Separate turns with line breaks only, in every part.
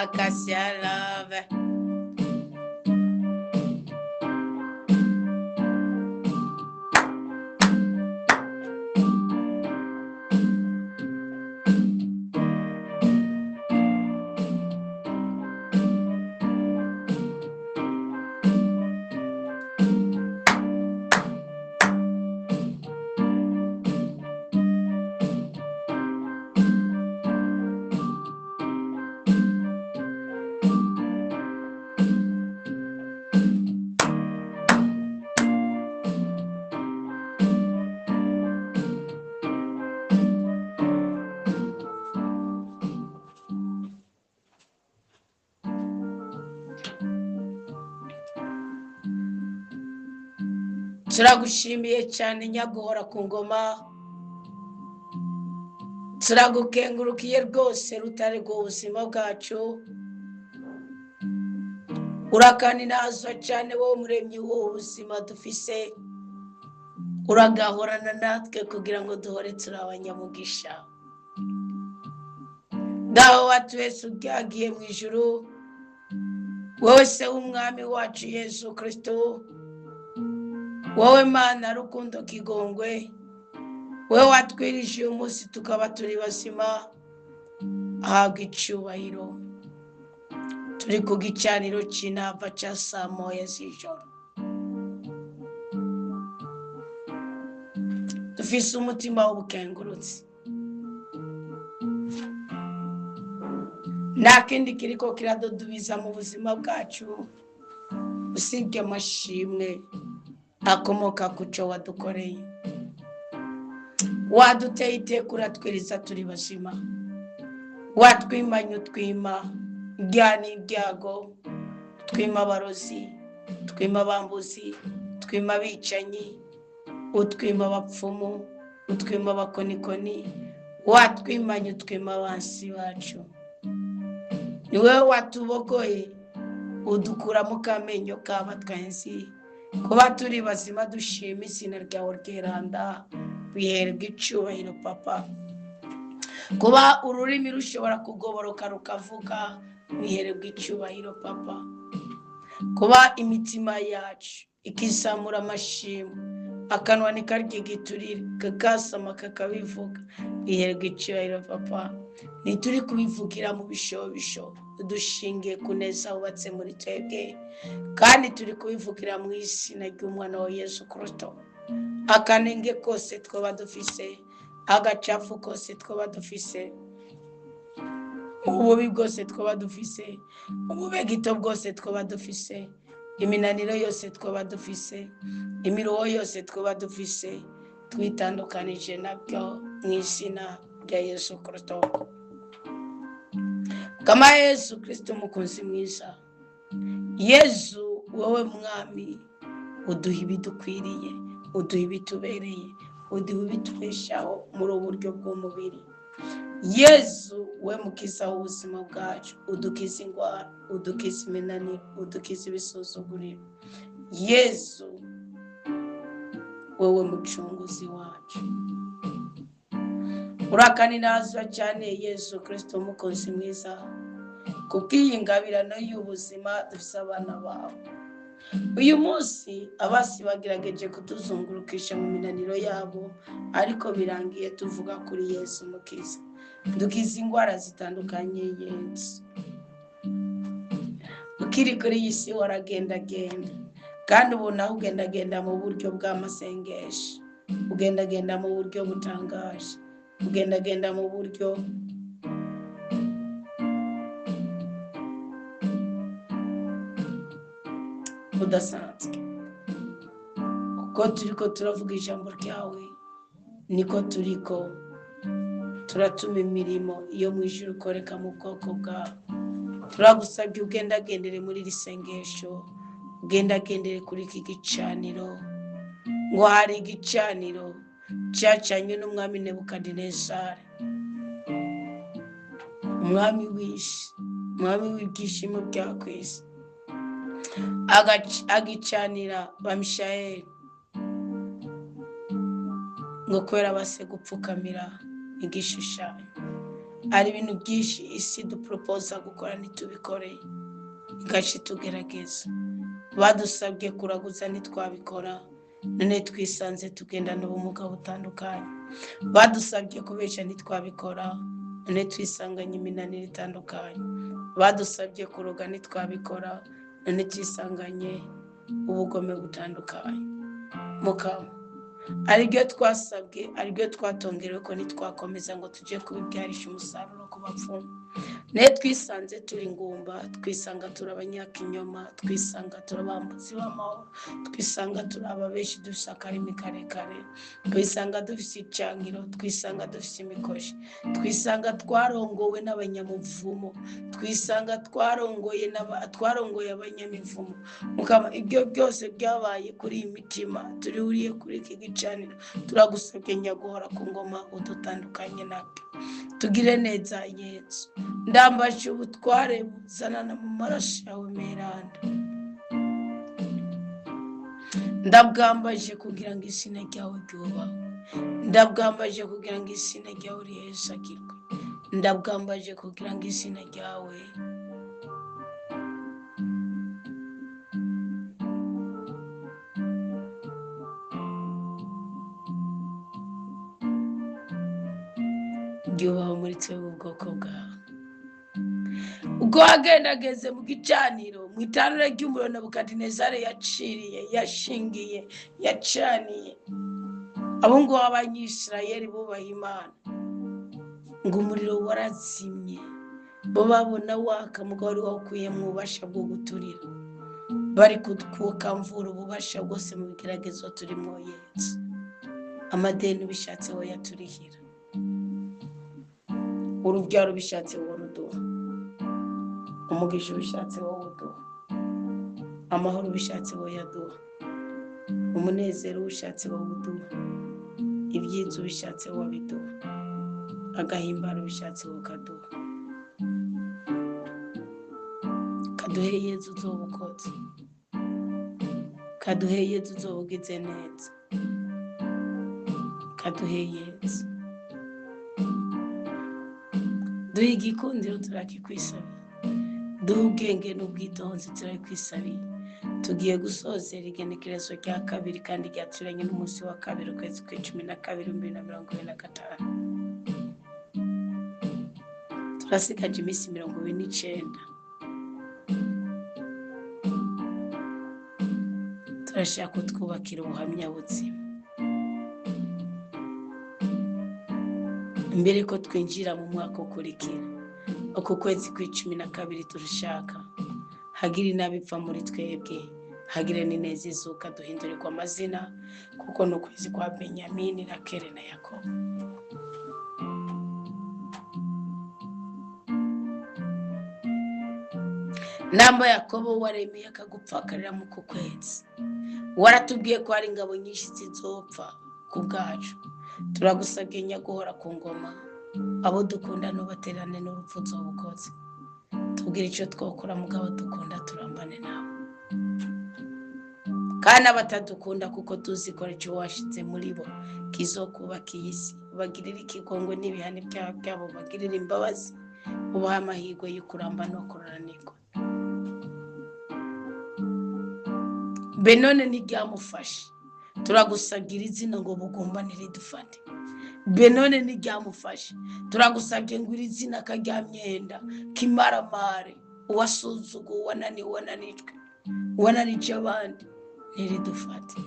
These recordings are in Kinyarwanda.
Acacia love. Turagushimiye cyane Nyagora ku ngoma, turagukengurukiye rwose rutare rw'ubuzima bwacu, urakaninaza cyane wowe muremyi w'ubuzima dufise, uragahorana natwe kugira ngo duhore turi abanyamugisha. Dawe wacu Yesu ubyagiye mu ijuru, wowe se w'umwami wacu Yesu Kristo, wowe Mana rukundo kigongwe, wowe watwirije uyu munsi tukaba turi bazima, ahabwa icyubahiro. Turi ku gicaniro cy'inava cya saa moya z'ijoro, dufise umutima w'ubukengurutsi, nta kindi kiriko kiradudubiza mu buzima bwacu usibye amashimwe akomoka ku cyo wadukoreye. Waduteye iteka uratwiriza turi bazima, watwimanye utwima ibyaha n'ibyago, twima abarozi, twima abambuzi, twima abicanyi, utwima abapfumu, utwima abakonikoni, watwimanye utwima abansi bacu. Ni wowe watubogoye udukura mu kamenyo k'abatwenzi, kuba turi bazima dushima izina ryawe ryeranda, biherwe icyubahiro Papa. Kuba ururimi rushobora kugoboroka rukavuga, biherwe icyubahiro Papa. Kuba imitima yacu ikizamura amashimwe, akanwa ntikarye igiturire, kakasama kakabivuga, biherwe icyubahiro Papa. Ntituri kubivugira mu bishobisho, dushingiye ku neza wubatse muri twebwe, kandi turi kubivugira mu izina ry'umwana wa Yesu Kristo. Akanenge kose twaba dufise, agacafu kose twaba dufise, ububi bwose twaba dufise, ububegito bwose twaba dufise, iminaniro yose twaba dufise, imiruho yose twaba dufise, twitandukanije nabyo mu izina rya Yesu Kristo. Kama Yesu Kristo umukunzi mwiza, Yesu wowe mwami, uduha ibidukwiriye, uduha ibitubereye, uduha ibitubeshaho muri uburyo bw'umubiri. Yesu we mukiza w'ubuzima bwacu, udukiza indwara, udukiza iminaniro, udukiza ibisuzuguriro. Yesu wowe mucunguzi wacu, urakaninazwa cyane Yesu Kristo umukozi mwiza, kubw'iyi ngabirano y'ubuzima dufise abana bawe. Uyu munsi abasi bagerageje kutuzungurukisha mu minaniro yabo, ariko birangiye tuvuga kuri Yesu mukiza. Dukiza indwara zitandukanye Yesu. Ukiri kuri iyi si waragendagenda, kandi ubu nawe ugendagenda mu buryo bw'amasengesho, ugendagenda mu buryo butangaje, ugendagenda mu buryo budasanzwe. Uko turiko turavuga ijambo ryawe, niko turiko turatuma imirimo iyo mu ijuru ukoreka mu bwoko bwawe. Turagusabye ugendagendere muri iri sengesho, ugendagendere kuri iki gicaniro, ngo hari igicaniro cyacanywe n'umwami Nebukadinezari, umwami w'isi, umwami w'ibyishimo bya kwisi, agicanira ba Mishayeli, ngo kubera base gupfukamira igishushanyo. ari ibintu byinshi isi duporopoza gukora ntitubikore, igaca tugerageza. Badusabye kuraguza ntitwabikora, none twisanze tugendana ubumuga butandukanye. Badusabye kubesha ntitwabikora, none twisanganye iminaniro itandukanye. Badusabye kuroga ntitwabikora, none twisanganye ubugome butandukanye. Mukama, aribyo twasabwe, aribyo twatongerewe ko ntitwakomeza ngo tujye kubibyarisha umusaruro ku bapfumu. Ne twisanze turi ngumba, twisanga turi abanyakinyoma, twisanga turi abambuzi b'amahoro, twisanga turi ababeshi dufise akarimi karekare, twisanga dufise icangiro, twisanga dufise imikoshi, twisanga twarongowe n'abanyamuvumo, twisanga twarongoye abanyamivumo. Mukama, ibyo byose byabaye kuri iyi mitima turihuriye kuri iki gicaniro, turagusabye nyaguhora ku ngoma udutandukanye nabyo. Tugire neza Yesu, ndambaje ubutware buzanana mu maraso yawe meranda, ndabwambaje kugira ngo izina ryawe ryubahwe, ndabwambaje kugira ngo izina ryawe rihesagirwe, ndabwambaje kugira ngo izina ryawe ryubahwe muri twebwe ubwoko bwawe. Ubwo wagendageze mu gicaniro, mu itanura ry'umuriro Nebukadinezari yashingiye, yacaniye abo ngo abanyisirayeli bubaha Imana, ngo umuriro warazimye, bo babona waka, mugabo wari wawukuye mu bubasha bwo guturira, bari kukamvura ububasha bwose mu bigeragezo turimo Yesu. Amadeni ubishatse wowe yaturihira, urubyaro ubishatse wowe ruduha, umugisha ubishatse wowe uduha, amahoro ubishatse wowe yaduha, umunezero ubishatse wowe uduha, ibyiza ubishatse wowe biduha, agahimbaro ubishatse wowe kaduha. Kaduhe Yesu uzobukoze, kaduhe Yesu uzobugize neza, kaduhe Yesu. Duhe igikundiro turakikwisabira, duhe ubwenge n'ubwitonzi turakikwisabira. Tugiye gusozera igenekerezo rya kabiri kandi ryaturanye n'umunsi wa kabiri ukwezi kwa 12 2025. Turasigaje iminsi 29. Turashaka kutwubakira ubuhamya buzima. Mbere ko twinjira mu mwaka ukurikira, uko kwezi kwa 12 turashaka hagira inabipfa muri twebwe, hagira n'ineza izuka, duhindurirwa amazina, kuko no kwezi kwa Benyamini, Rakeli na Yakobo. Namba Yakobo waremeye akagupfakarira mu kwezi, waratubwiye ko hari ingabo nyinshi zizopfa ku bwacu. Turagusabye nyaguhora ku ngoma, abo dukunda n'ubaterane n'urupfu uzobukoze. Tubwire icyo twakora mugabo dukunda, turambane nawe, kandi abatadukunda kuko tuzi ko icyo washize muri bo kizokubaka iyi si, bagirira ikigongwe n'ibihano byabo, bagirira imbabazi, ubaha amahirwe yo kuramba no kuranirwa. Benone ntiryamufashe, turagusabye izina ngo bugumbane ridufate. Benone ntiryamufashe, turagusabye ngo iri zina karyamyenda kimaramare, uwasuzugu, wananiwe, wananije abandi, ntiridufate.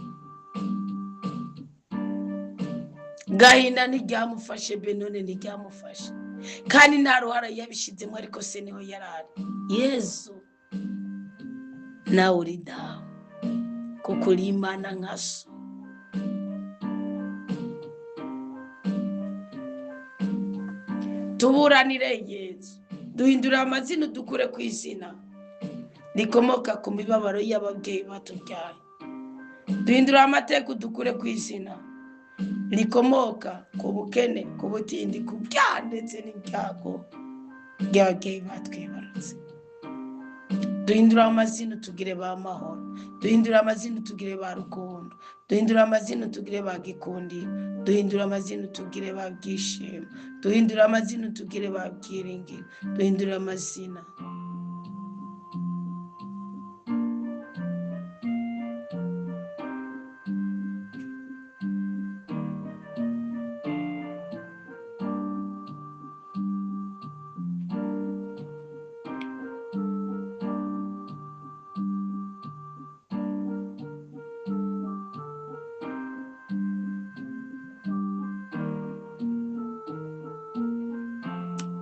Gahinda ntiryamufashe, Benone ntiryamufashe, kandi nta ruhara yabishizemo, ariko se niho yarari. Yesu nawe uri dawe, kuko uri Imana nka so. Tuburanire Yesu, duhindura amazina, dukure ku izina rikomoka ku mibabaro y'ababyeyi batubyaye. Duhindura amateka, dukure ku izina rikomoka ku bukene, ku butindi, ku byaha ndetse n'ibyago by'ababyeyi batwibarutse. duhindura amazina tugire ba mahoro, duhindura amazina tugire ba rukundo, duhindura amazina tugire ba gikundi, duhindura amazina tugire ba byishimo, duhindura amazina tugire ba byiringiro, duhindura amazina.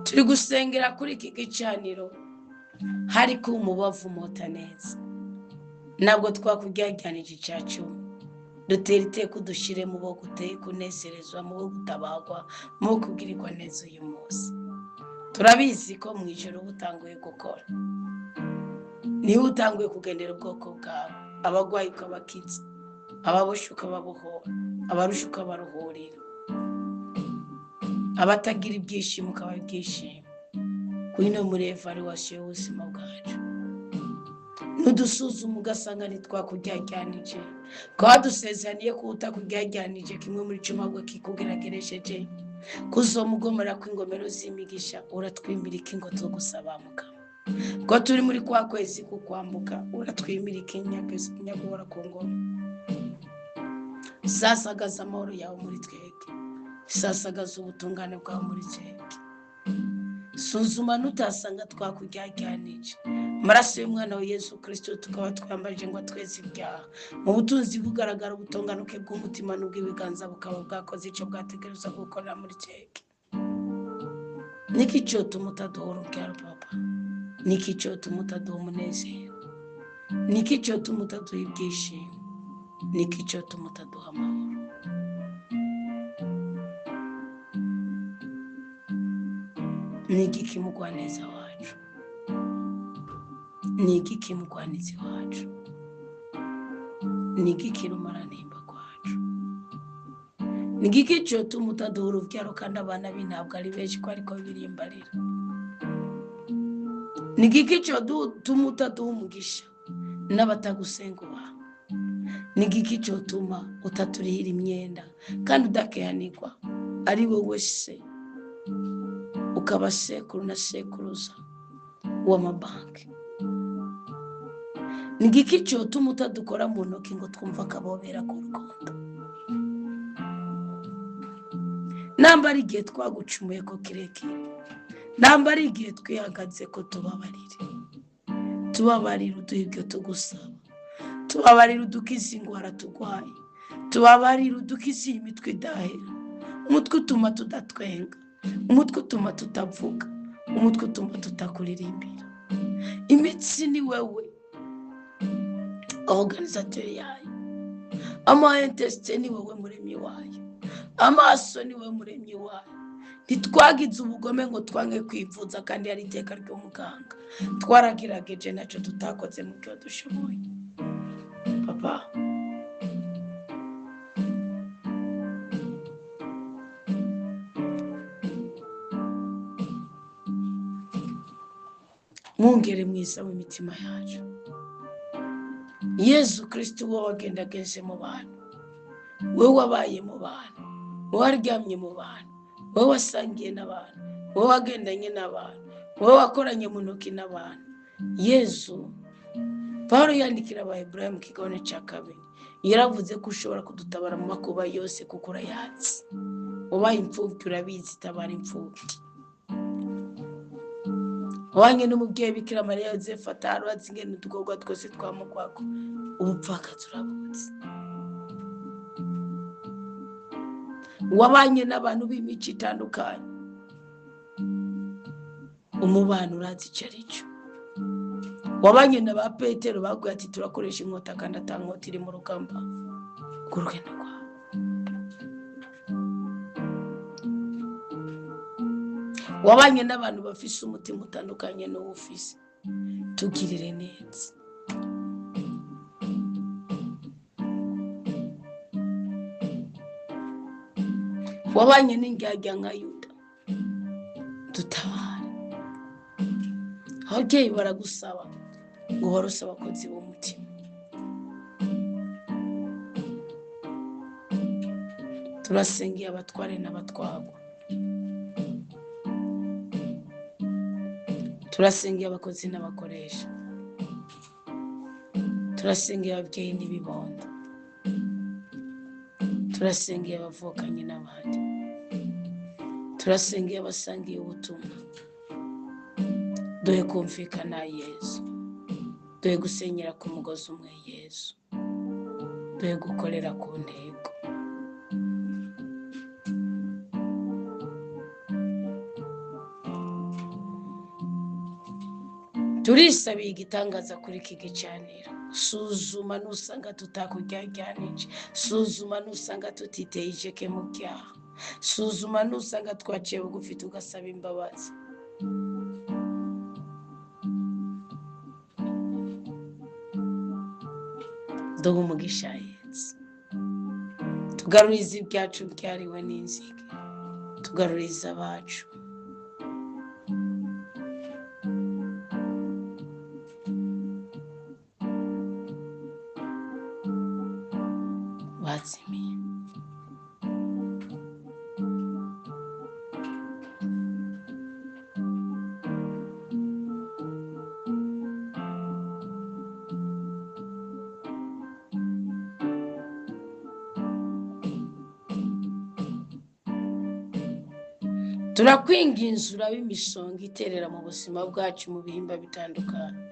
Turi gusengera kuri iki gicaniro hari ku umubavu mota neza, ntabwo twakuryajyanije icyacu, dutera iteko dushire mu bo guteye kunezerezwa, mu bo gutabagwa, mu bo kubwirirwa neza uyu munsi. Turabizi ko mu ijoro utanguye gukora, niwe utanguye kugendera ubwoko bwawe, abagwayi ukabakiza, ababoshe ukababohora, abarusha ukabaruhurira, abatagira ibyishimo ukaba ibyishimo. Kwino muri evaluation y'ubuzima bwacu, nudusuzuma ugasanga ntitwakuryajyanije, kwa dusezeraniye ko utakuryajyanije kimwe muri cumi ahubwo kikugerageresheje, kuzomugomera kw'ingomero z'imigisha, uratwimirika ingo zo gusaba Mukama. Ko turi muri kwa kwezi kukwambuka, uratwimirika inyagora ku ngoma. Sasagaza amahoro yawe muri twebwe, sasagaza ubutungane bwawe muri twebwe. Suzuma nutasanga twakuryajyanije, amaraso y'umwana wa Yesu Kristo tukaba twambaje ngo tweze ibyaha, mu butunzi bugaragara ubutonganuke bw'umutima n'ubw'ibiganza bukaba bwakoze icyo bwategereza gukorera muri twebwe. Niki cyotuma utaduha urubyaro papa, niki cyotuma utaduha umunezero, niki cyotuma utaduha ibyishimo, niki cyotuma utaduha amahoro. Niki mugwaneza wacu, niki mugwanizi wacu, niki rumaranimba kwacu, niki cyotuma utaduha urubyaro kandi abana b'intabwo ari benshi ko ariko birimbarira, niki cyotuma utaduha umugisha n'abatagusenga ubaha, niki cyotuma utaturihira imyenda kandi udakehanirwa ari wowe se ukaba sekuru na sekuruza w'amabanki. Nigiki cyotuma utadukora mu ntoki ngo twumva akabobera ku rukundo. Namba ari igihe twagucumuye ko kirekire, namba ari igihe twihagaze ko tubabarire, tubabarire uduhe ibyo tugusaba, tubabarire udukize ingwara turwaye, tubabarire udukize imitwe idahera, umutwe utuma tudatwenga, umutwe utuma tutavuga, umutwe utuma tutakuririmbira. Imitsi ni wewe organisateur yayo, ama-intestin ni wewe muremyi wayo, amaso ni wewe muremyi wayo. Ntitwagize ubugome ngo twange kwivuza kandi ari iteka ry'umuganga, twaragerageje nacyo tutakoze mu byo dushoboye. Papa, mwongere mwiza w'imitima yacu. Yesu Kristo wowe wagendageze mu bantu, wowe wabaye mu bantu, wowe waryamye mu bantu, wowe wasangiye n'abantu, wowe wagendanye n'abantu, wowe wakoranye mu ntoki n'abantu. Yesu, Pawulo yandikira Abahebureyo mu kigabane cya 2 yaravuze ko ushobora kudutabara mu makuba yose kuko urayazi. Ubaye imfubyi urabizi, tabara imfubyi. Wanye n'umubyeyi Bikira Mariya Yozefu atarazi ingene udukorwa twose twamugwako, ubupfakazi urabuzi. Wabanye n'abantu b'imico itandukanye, umubano urazi icyo ari cyo. Wabanye na ba Petero baguye ati turakoresha inkota kandi atankota iri mu rugamba rw'urugendo rwawe. Wabanye n'abantu bafise umutima utandukanye n'uwufise, tugirire neza. Wabanye n'indyarya nka Yuda, dutabare. Ababyeyi baragusaba guhora usaba abakozi b'umutima. Turasengeye abatware n'abatwagwa, turasengeye abakozi n'abakoresha, turasengeye ababyeyi n'ibibondo, turasengeye abavukanye n'abandi, turasengeye abasangiye ubutumwa. Duhe kumvikana Yesu, duhe gusenyera ku mugozi umwe Yesu, duhe gukorera ku ntego. Turisabiye igitangaza kuri iki gicaniro. Suzuma nusanga tutakuryaryanije, suzuma nusanga tutiteye ijeke mu byaha, suzuma nusanga twaciye bugufi tugasaba imbabazi. Duhe umugisha Yesu, tugarurize ibyacu byariwe n'inzige, tugarurize abacu. Bazimiye. Turakwinginze urabe imisonga iterera mu buzima bwacu mu bihimba bitandukanye.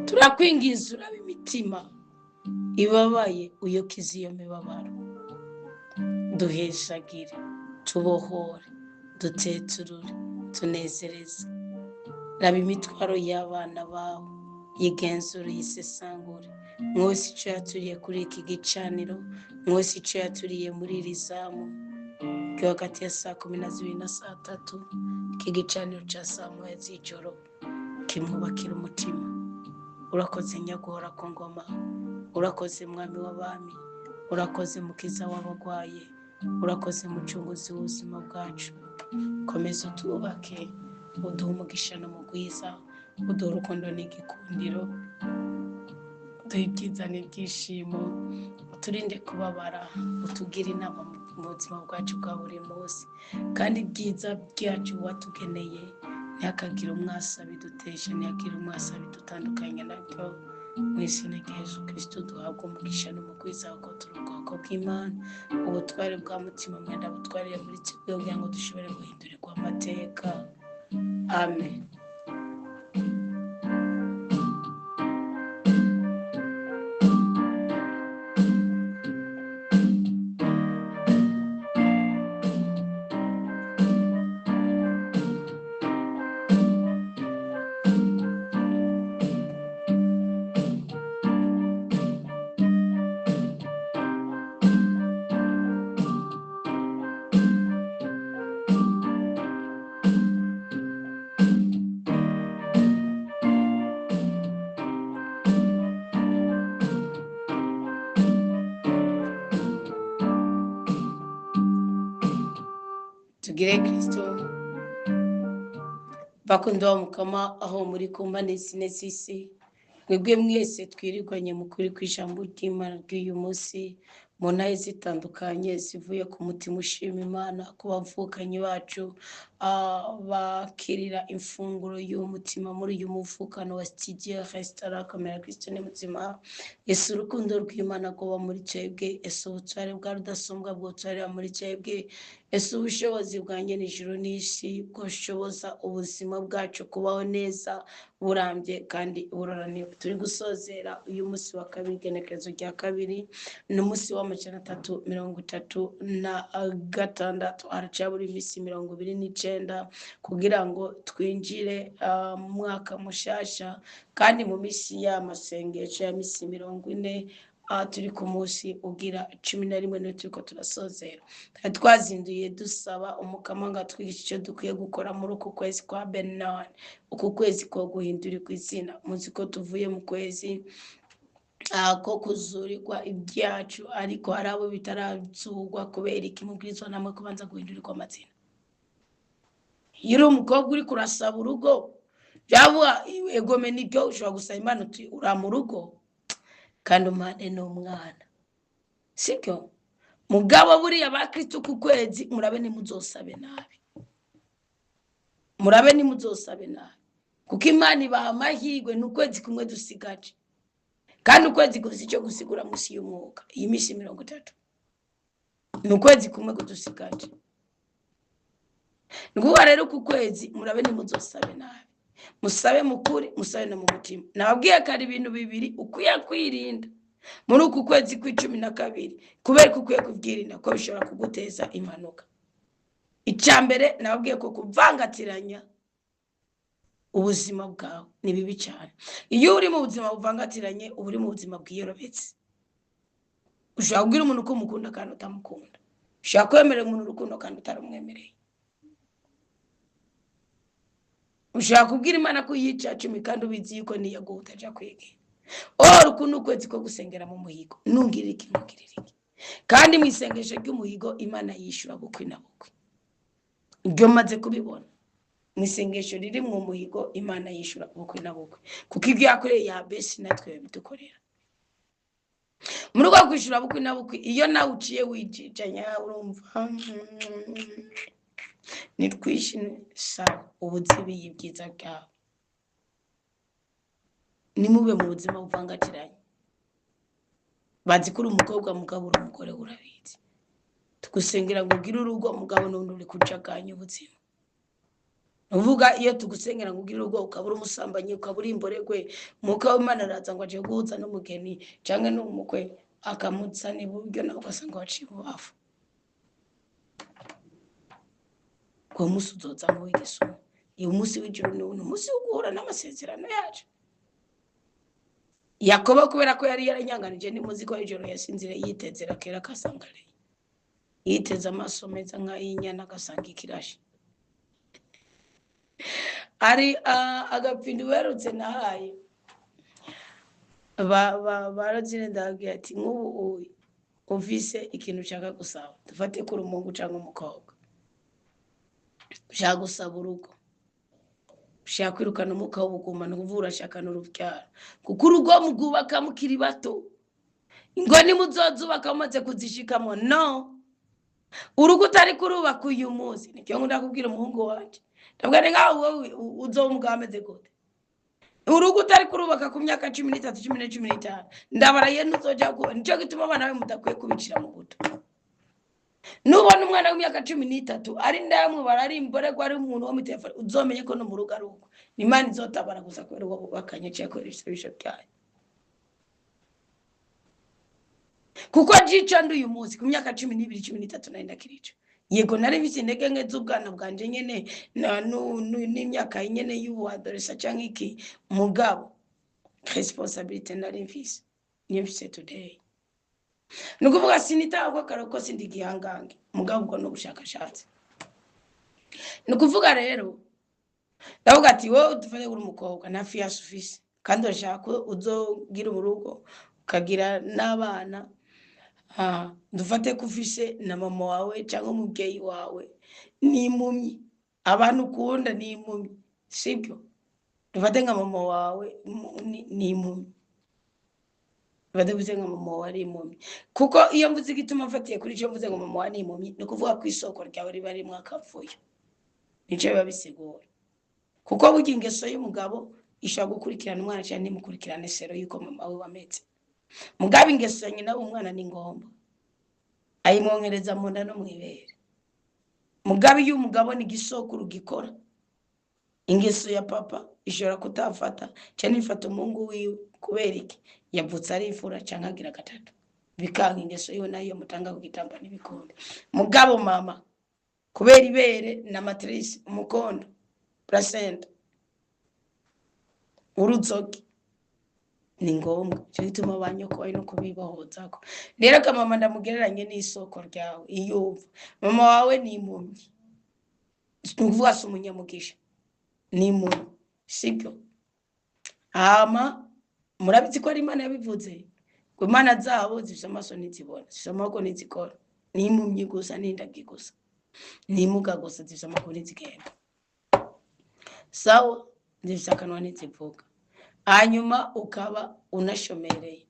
Turakwinginze urabe imitima ibabaye uyokize iyo mibabaro. Duheshagire, tubohore, duteturure, tunezereze. Raba imitwaro y'abana bawe, yigenzure, yisesangure. Mwose icyo yaturiye kuri iki gicaniro, mwose icyo yaturiye muri iri zamu ryo hagati ya 12:00 na 3:00, iki gicaniro cya 1:00 z'ijoro kimwubakira umutima. Urakoze nyaguhora ku ngoma, urakoze mwami w'abami, urakoze mukiza w'abagwaye, urakoze mucunguzi w'ubuzima bwacu. Komeza utubake, uduhe umugisha n'umugwiza, uduhe urukundo n'igikundiro, uduhe ibyiza n'ibyishimo, uturinde kubabara, utugire inama mu buzima bwacu bwa buri munsi. Kandi ibyiza byacu watugeneye ntihakagire umwasa bidutesha, ntihakagire umwasa bidutandukanya nabyo. Mu izina rya Yesu Kristo duhabwa umugisha n'umugwiza ko turi ubwoko bw'Imana. Ubutware bwa mutima mwenda butwarire muri twebwe kugira ngo dushobore guhindurirwa amateka. Amen. Tugire Kristo bakunda mukama aho muri kumba n'izine z'isi. Mwebwe mwese twirirwanye mu kuri kw'ijambo ry'Imana ry'uyu munsi, mu ntara zitandukanye zivuye ku mutima ushima Imana, ku bavukanyi bacu bakirira imfunguro y'umutima muri uyu muvukano wa studio restaurant Kamera Kristo ni muzima. Yesu urukundo rw'Imana kuba muri twebwe, Yesu ubutware bwa rudasumbwa bwotwarira muri twebwe, Yesu ubushobozi bwanjye n'ijuru n'isi bwoshoboza ubuzima bwacu kubaho neza, burambye kandi buroraniwe. Turi gusozera uyu munsi wa kabiri, igenekerezo rya kabiri, n'umunsi wa 336. Haracabura iminsi 29 9 kugira ngo twinjire mu mwaka mushasha, kandi mu misi y'amasengesho ya misi 40 turi ku munsi ugira 11 niho turiko turasozera. Twazinduye dusaba umukama ngo atwigishe icyo dukwiye gukora muri uku kwezi kwa Benoni, uku kwezi ko guhindurirwa izina. Muzi ko tuvuye mu kwezi ko kuzurirwa ibyacu, ariko hari abo bitarazurwa kubera ikimubwirizwa namwe kubanza guhindurirwa amazina. Iyo uri umukobwa uri kurasaba urugo, byaba egome nibyo ushobora gusaba Imana uti ura mu rugo kandi umane n'umwana, sibyo? Mugabo buriya abakristo ku kwezi murabe nimuzosabe nabi, murabe nimuzosabe nabi, kuko Imana ibaha amahirwe n'ukwezi kumwe dusigaje, kandi ukwezi gufite icyo gusigura munsi y'umwuka. Iyi misi 30 n'ukwezi kumwe kudusigaje. Nguwa rero ku kwezi murabe nimuzosabe nabi, musabe mukuri, musabe no mu mutima. Nababwiye ko ari ibintu bibiri ukwiye kwirinda muri uku kwezi kwa12, kubera ko ukwiye kubwirinda ko bishobora kuguteza impanuka. Icambere nababwiye ko kuvangatiranya ubuzima bwawe ni bibi cyane. Iyo uri mu buzima buvangatiranye, uba uri mu buzima bwiyorobetse. Ushobora kubwira umuntu ko umukunda kandi utamukunda, ushobora kwemerera umuntu urukundo kandi utarumwemereye, ushobora kubwira Imana ko yica 10 kandi ubizi yuko niyo utaja kwiga. Urukundo ukwezi ko gusengera mu muhigo, nungirira iki ngirira iki, kandi mu isengesho ry'umuhigo Imana yishura bukwi na bukwi. Ibyo maze kubibona, mu isengesho riri mu muhigo Imana yishura bukwi na bukwi, kuko ibyo yakoreye Yabesi natwe bidukorera. Muri rwo kwishura bukwi na bukwi, iyo nawe uciye wijijanya urumva nitwishine sawa, ubuzibiye ibyiza bwawe. Nimube mu buzima buvangatiranye. Bazi kuri umukobwa mugabo uri umugore urabizi, tugusengera ngo ugire urugo mugabo n'undi uri kujaganya ubuzima. Uvuga iyo tugusengera ngo ugire urugo ukabura umusambanyi, ukabura imboregwe, muka w'Imana araza ngo aje guhuza n'umugeni canke n'umukwe akamutsa n'iburyo nawe ugasanga waciye ubafu. Ko musi uzoza mu w'igisuma, iyo musi w'ijuru ni umunsi wo guhura n'amasezerano yacu. Yakobo kubera ko yari yaranyanganije, ni muzi ko ijoro yasinzire yitezera kera kasangare, yiteze amaso meza nk'ay'inyana agasanga ikirashi. Ari agapindu werutse nahaye barazine ndabwira ati nk'ubu ufise ikintu ushaka gusaba, dufate kuri umuhungu cyangwa umukobwa, ushaka gusaba urugo, ushaka kwirukana umwuka w'ubugumano, kuvura shaka n'urubyaro, kuko urugo mugubaka mukiri bato, ingo nimuzozubaka mumaze kuzishikamo. No, urugo utari kurubaka uyu munsi, nicyo nkunda kubwira umuhungu wanje, ndabwira ngaho wowe uzomuga ameze gute. Urugo utari kurubaka ku myaka 13 15 ndabaraye nuzoja ku, nicyo gituma abana be mudakwiye kubicira mu buto. Nubona umwana w'imyaka 13 ari ndamwe barari imborego ari umuntu wo mutefara, uzomenye ko no mu rugo aruko Imana izotabara gusa kwera uwo bubakanye cyako ibisabisho byayo. Kuko jica nduyu munsi ku myaka 12 13 nari ndakirica. Yego nari bisi ndege nke z'ubwana bwanje nyene n'imyaka nyene y'ubuadolesa cyangwa iki, mugabo responsibility nari mfise niyo mfise today. Nukuvuga sinitagwa karoko sindi gihangange, mugabo ubwo no bushakashatsi. Nukuvuga rero ndavuga ati wowe dufate uri umukobwa na fiya sufisi, kandi urashaka uzogira urugo ukagira n'abana, dufate kufise na mama wawe cyangwa umubyeyi wawe ni impumyi, abantu ukunda ni impumyi, sibyo? Dufate nka mama wawe ni impumyi, badavuze nka mama wawe ari impumyi, kuko iyo mvuze igituma mfatiye kuri cyo mvuze ngo mama wawe ni impumyi, no kuvuga ku isoko ryawe riba ari mwakavuyo, nico biba bisigura. Kuko burya ingeso y'umugabo ishaka gukurikirana umwana cyane nimukurikirane sero yuko mama we wametse. Mugabe ingeso nyina umwana ni ngomba ayimwongereza mu nda no mwibere. Mugabe iyo umugabo ni gisokuru gikora, ingeso ya papa ishobora kutafata cyane ifata umungu wiwe kubera iki yavutse ari ifura cyangwa agira gatatu, bikanga ingeso yo nayo mutanga ku gitamba nibikonde. Mugabo mama kubera ibere na matrice umukondo placenta uruzogi ni ngombwa cyo gituma abanyoko bari no kubibahoza ko rero kamama ndamugereranye n'isoko ryawe iyumva mama wawe ni impumyi uvuga se umunyamugisha ni impumyi sibyo murabizi ko ari Imana yabivuze ko Imana zabo zifite amaso ntizibona zifite amaboko ntizikora ni impumyi gusa n'indabyo gusa ni imuga gusa zifite amaguru ntizigenda sawa zifite akanwa ntizivuga hanyuma ukaba unashomereye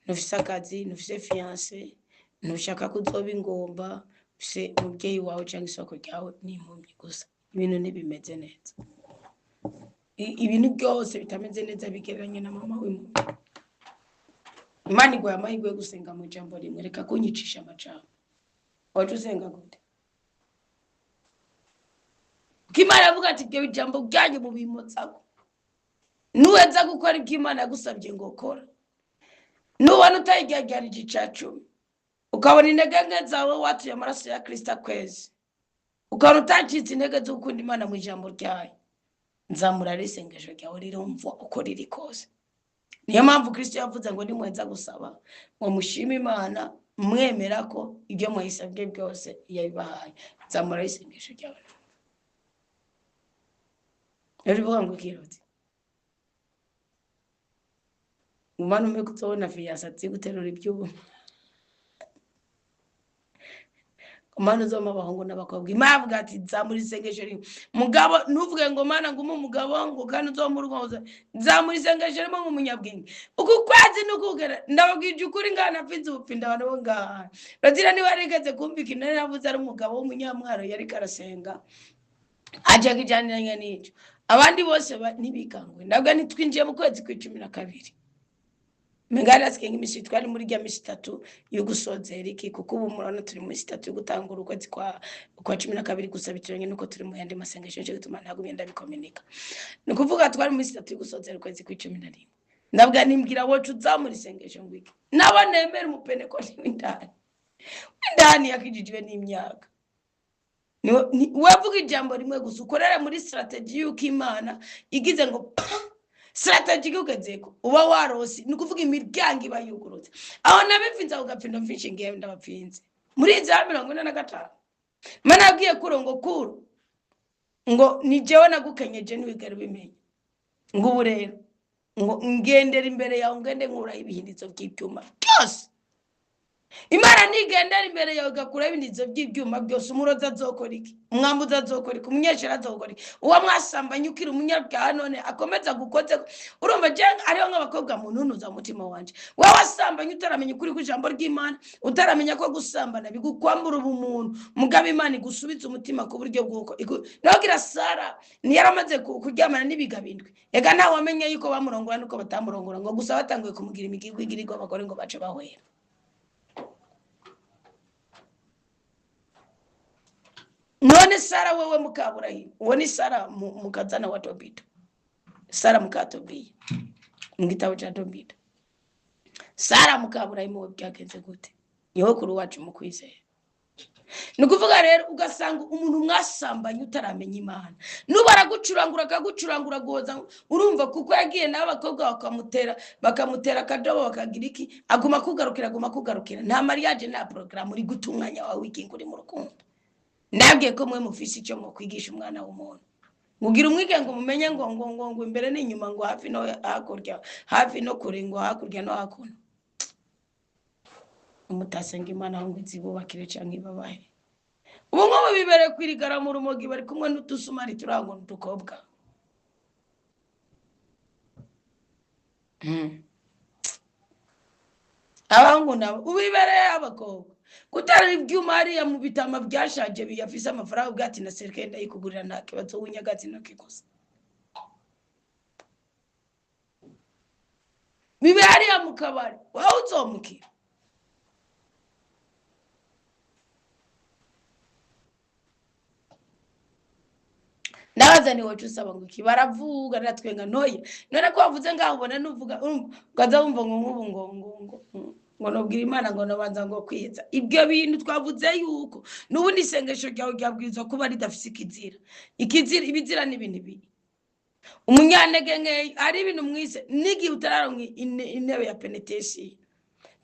ntufise akazi ntufise fiance ntushaka kuzoba ingomba ufise umubyeyi wawe cyangwa isoko ryawe ni impumyi gusa ibintu ntibimeze neza ibintu byose bitameze neza bigereranye na mama w'impumyi Imana iguha amahirwe yo gusenga mu ijambo rimwe reka kunyicisha amajambo waje usenga gute Imana yavuga ati ibyo bijambo byanyu mu bimotsako nuweza gukora ibyo Imana yagusabye ngo kora nubona utayigyagarije icacumi ukabona intege nke zawe watuye amaraso ya Kristo akwezi ukabona utacitse intege zo gukunda Imana mu ijambo ryayo nzamura isengesho ryawe rirumva uko riri kose niyo mpamvu Kristo yavuze ngo nimwenza gusaba ngo mushime Imana mwemera ko ibyo mwayisabye byose yabibahaye nzamura isengesho ryawe rero bivuga ngo kiroti umwana umwe kutobona fiyasatsi guterura ibyuma umwana uzoma abahungu n'abakobwa Imana avuga ati nzamura isengesho rimwe mugabo ntuvuge ngo Mana ngo umugabo ngo kandi uzomurwoza nzamura isengesho rimwe nk'umunyabwenge uku kwezi n'ukugera ndababwije ukuri ngana apfinze ubupfinda abantu bo ngaha Rotira niba yarigeze kumvikana navuze ari umugabo w'umunyamwaro yari karasenga aje kijyaniranye n'icyo abandi bose ntibikangwe ndabwo nitwinjiye mu kwezi kwa 12 Mengala sikenga imisi twari muri rya misi 3 yo gusozera iki kuko ubu murana turi muri 3 yo gutangura ukwezi kwa 12 gusa bitiranye nuko turi mu yandi masengesho cyo gutuma ntagumye ndabikomenika nukuvuga twari muri 3 yo gusozera ukwezi kwa 11 ndabwa nimbwira wocu uzamura isengesho ngwiki nabanemera umupene ko ndani yakijijwe n'imyaka wavuga ijambo rimwe gusa ukorera muri strategy y'uko Imana igize ngo strategy ugezeko uba warosi nukuvuga imiryango iba yugurutse aho nabifinza ugapfindo mfishe ngiye ndabapfinze muri za 45 Mana agiye kurongo kuru ngo ni jewe nagukenyeje niwigera bimenye ngo ubu rero ngo ngendera imbere yawe ngende nkura ibihindizo by'ibyuma byose Imana nigendera imbere yawe gakura ibindizo by'ibyuma byose umuroza azokora iki umwambuza azokora iki umunyeshara azokora iki uwa mwasambanye ukira umunyabyaha none akomeza gukoze urumva je ariho nk'abakobwa mununuza umutima wanje wewe wasambanye utaramenya ukuri ku ijambo ry'Imana utaramenya ko gusambana bigukwambura ubumuntu mugabo Imana igusubiza umutima ku buryo bwuko nogira Sara niyaramaze kuryamana n'ibigabindwe ega nawe wamenye yuko bamurongora nuko batamurongora ngo gusa batanguye kumugira imigirwa igirirwa abagore ngo bace bahwera none Sara wewe mukaburahimu uwo ni Sara mukazana wa Tobito Sara mukatobiye mu gitabo cya Tobito Sara mukaburahimu we byagenze gute yewe kuri wacu mu kwizera nukuvuga rero ugasanga umuntu mwasambanye utaramenya Imana nubara gucurangura goza urumva kuko yagiye n'abakobwa bakamutera kadobo bakagira iki aguma kugarukira nta mariage nta program uri gutunganya wawe wiki uri mu rukundo Nabwiye ko mwe mufise icyo mu kwigisha umwana w'umuntu mugira umwige ngo mumenye ngo imbere n'inyuma ngo hafi no hakurya hafi no kure ngo hakurya no hakuno umutasenga Imana ngo izibubakire canke babahe ubu ngo bibere kwirigara mu rumogi bari kumwe n'utusumari turango n'udukobwa abangu nabo ubibereye abakobwa kutara ibyuma hariya mu bitama byashaje biyafise amafaranga bwati na serikenda yikugurira nta kibazo w'inyagazi no kikosa bibe hariya mu kabari wawe uzomukira Nazani wacu usaba ngo iki baravuga natwenga ntoya none ko wavuze ngaho ubona nuvuga ukaza wumva ngo ngo nobwira Imana ngo nabanza ngo kwiza. Ibyo bintu twavuze yuko n'ubundi isengesho ryawe ryabwirizwa kuba ridafise ikizira. Ibizira ni ibintu bibiri. Umunyantege nke ari ibintu mwise n'igihe utararonka intebe ya penetesiyo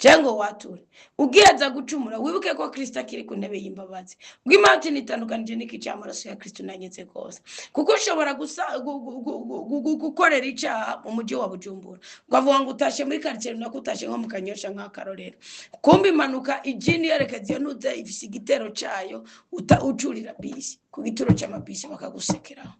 cyangwa wature ugiheza gucumura wibuke ko Kristo akiri ku ntebe y'imbabazi. Bw'Imana nitandukanije n'iki cy'amaraso ya Kristo nanyeze kose, kuko ushobora gukorera icyaha mu mujyi wa Bujumbura ukavuga ngo utashe muri quartier runaka, utashe nko mu Kanyosha nk'akarorero, kumbe impanuka ijini yerekeza iyo ntuze ifise igitero cyayo ucurira bisi ku gituro cy'amabisi bakagusekeraho.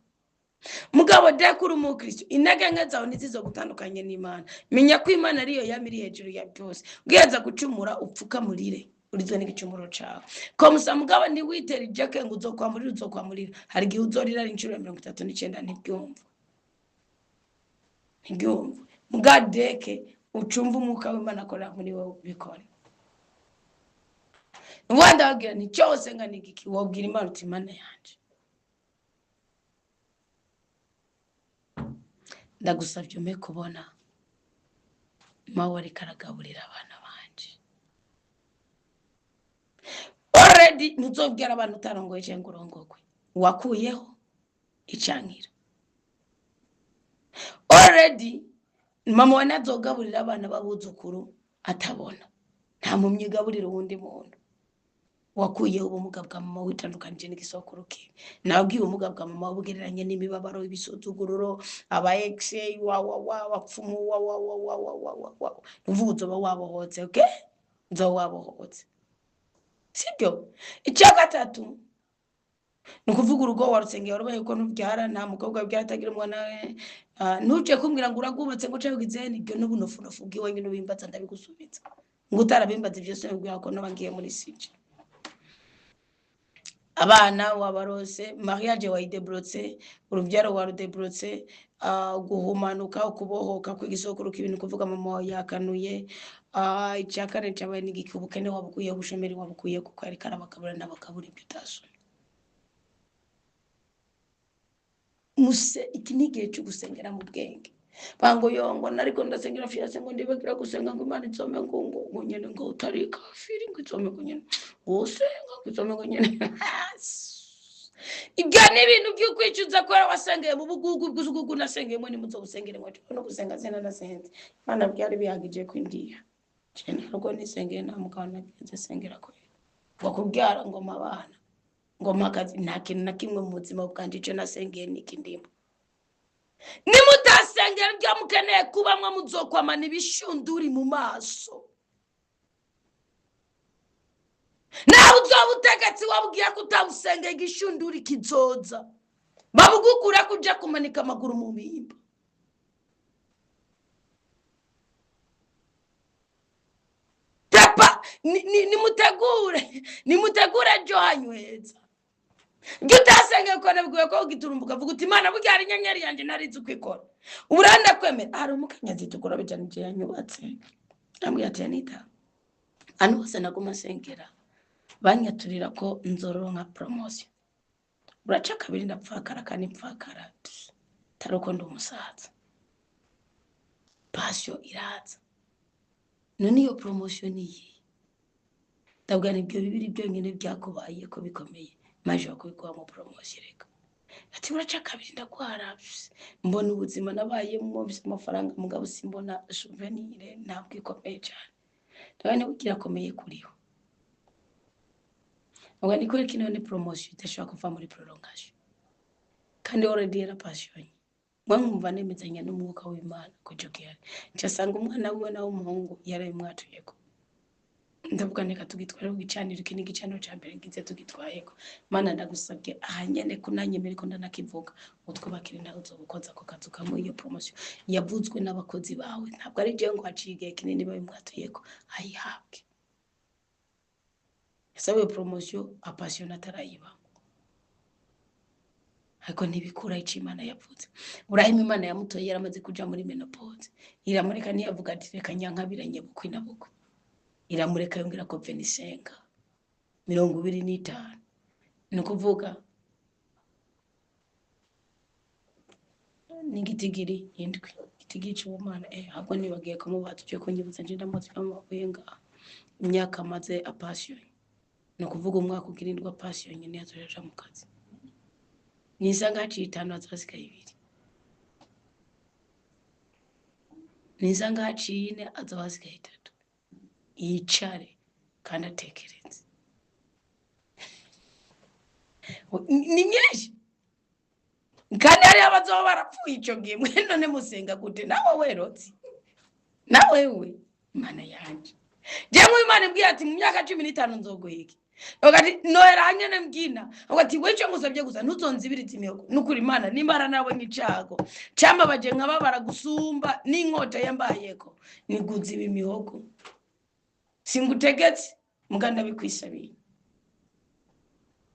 Mugabo dekuru mu Kristo intege nke zawe ntizizo gutandukanye n'Imana. Menya ko Imana ariyo yamiri hejuru ya byose. Bweza gucumura upfuka murire urizo n'igicumuro cyawe. Ko musa mugabo ni witera ijake ngo uzokwamurira hari gihe uzorira inshuro 39 ntibyumva. Mugadeke ucumva umwuka w'Imana akora muri wowe bikore. Wanda wagira ni cyose nga nigiki wobwira Imana uti Mana yanje ndagusavye ume kubona mawe ariko aragaburira abana banje. Already ntuzobwira abantu utarongoye cyangwa urongogwe wakuyeho icankira. Already mama we nazogaburira abana babuzukuru atabona, nta mumye gaburira uwundi muntu. Wakuyeho ubumuga bwa mama witandukanije n'igisokuru kiwe. Nabwiye ubumuga bwa mama bugereranye n'imibabaro y'ibisuzugururo aba ex wapfumu uvuzo wabohotse. Okay, nzo wabohotse sibyo. Icya gatatu nukuvuga urugo warusengeye urubaye uko nubyara nta mukobwa byatagira umwana ntuje kumbwira ngo uragubatse ngo cyabigize nibyo n'ubunofunofu bwiwe nyine ubimbatsa ndabigusubiza ngo utarabimbatse byose ngo yako nabangiye muri sije. Abana wabarose mariage wayidebrotse urubyaro warudebrotse guhumanuka ukubohoka kwigisokuru k'ibintu kuvuga mama yakanuye. Icyakane cyabaye n'igiki ubukene wabukuye ubushomeri wabukuye kuko ari karabakabura n'abakabura ibyo utasoma. Muse iki nigihe cyo gusengera mu bwenge bango yongo nariko ndasengera fiase ngo ndibagira gusenga ngo Imana itsome ngo nyene ngo utari kafiri ngo itsome ngo nyene usenga ngo itsome ngo nyene. Ibyo ni ibintu by'ukwicuza ko wasengeye mu bugugu bw'uzugugu nasengeyemo ni muzo gusengera ngo no gusenga zena nasenze Imana byari bihagije kwindiya cyane rwo nisengeye nta mukana byenze sengera ko wakubyara ngo mabana ngo makazi nta kintu na kimwe mu buzima bwanje cyo nasengeye niki ndimo. Nimutasengera byo mukeneye kubamwe muzokwamana ibishunduri mu maso. Nawe uzobutegetsi wabwiye ko utabusengeye igishunduri kizoza babugukura kuja kumanika amaguru mu bimba. Tapa nimutegure jo hanyweza. Utasengeye ko nabwiye ko giturumbuka vuga uti Imana burya ari nyenyeri yanje narizi kwikora. Uranda kwemera ari umukanyazi tukura bijanje yanyubatse. Ambwiye ati Anita anu hose naguma sengera banyaturira ko nzoronka promotion. Uraca kabiri ndapfakara kandi mpfakara taroko ndo umusaza. Passion iraza. None iyo promotion iyi ndabwa nibyo bibiri byonyine byakubaye ko bikomeye maje wakubikwa mu promotion reka. Ati uraca kabiri ndakwara mbona ubuzima nabaye mu amafaranga mugabo simbona souvenir ntabwo ikomeye cyane. Ndabane bugira komeye kuriho. Ngo ni kuri kino ni promotion idashobora kuva muri prolongation. Kandi already era passion. Mwumva nemezanya n'umwuka w'Imana kujokera. Cyasanga umwana wiwe na w'umuhungu yaraye mwatuyeko. Ndavuga neka tugitware ugicanira ikindi gicano cya mbere ngize tugitwayeko. Mana ndagusabye ahanyene kunanyemere ko ndanakivuga utwubakire nawe uzobukoza ko kazuka mu iyo promotion yavuzwe n'abakozi bawe. Ntabwo ari je ngo haciye kinini bawe mwatuyeko ayihabwe. Sabe promotion apasiona tarayiba. Ariko ntibikura ico Imana yavuze. Urahima Imana yamutoye yaramaze kuja muri menopause. Iramureka ntiyavuga ati reka nyankabiranye bukwi na bukwe. Iramureka yongera ko 25 25 nukuvuga nigitigiri indwi gitigiri cy'Imana ahubwo nibagiye kumubaza cyo ko nyibuza nje ndamuzi amabuye ngaha imyaka amaze apasiyoni, ni ukuvuga umwaka ugirindwa apasiyoni niyo azoja mu kazi. Nisanga haciye 5 azasigaye 2, nisanga haciye 4 azasigaye 3. Yicare kandi atekereze. Ni nyinshi kandi hari abazoba barapfuye ico gihe. Mwe none musenga gute? Nawe werotse, nawe we Imana yanje. Jewe Imana ibwiye ati mu myaka 15 nzoguhiki. Ogati nohera hanyene mbwina. Ogati weco ngusabye gusa ntuzonzibiriza imihogo. Nukuri Imana nimbara nawe nkicago. Cyamba baje nkababara gusumba n'inkota yambayeko. Niguzi imihogo. Singutegetse muganda bikwisabiye.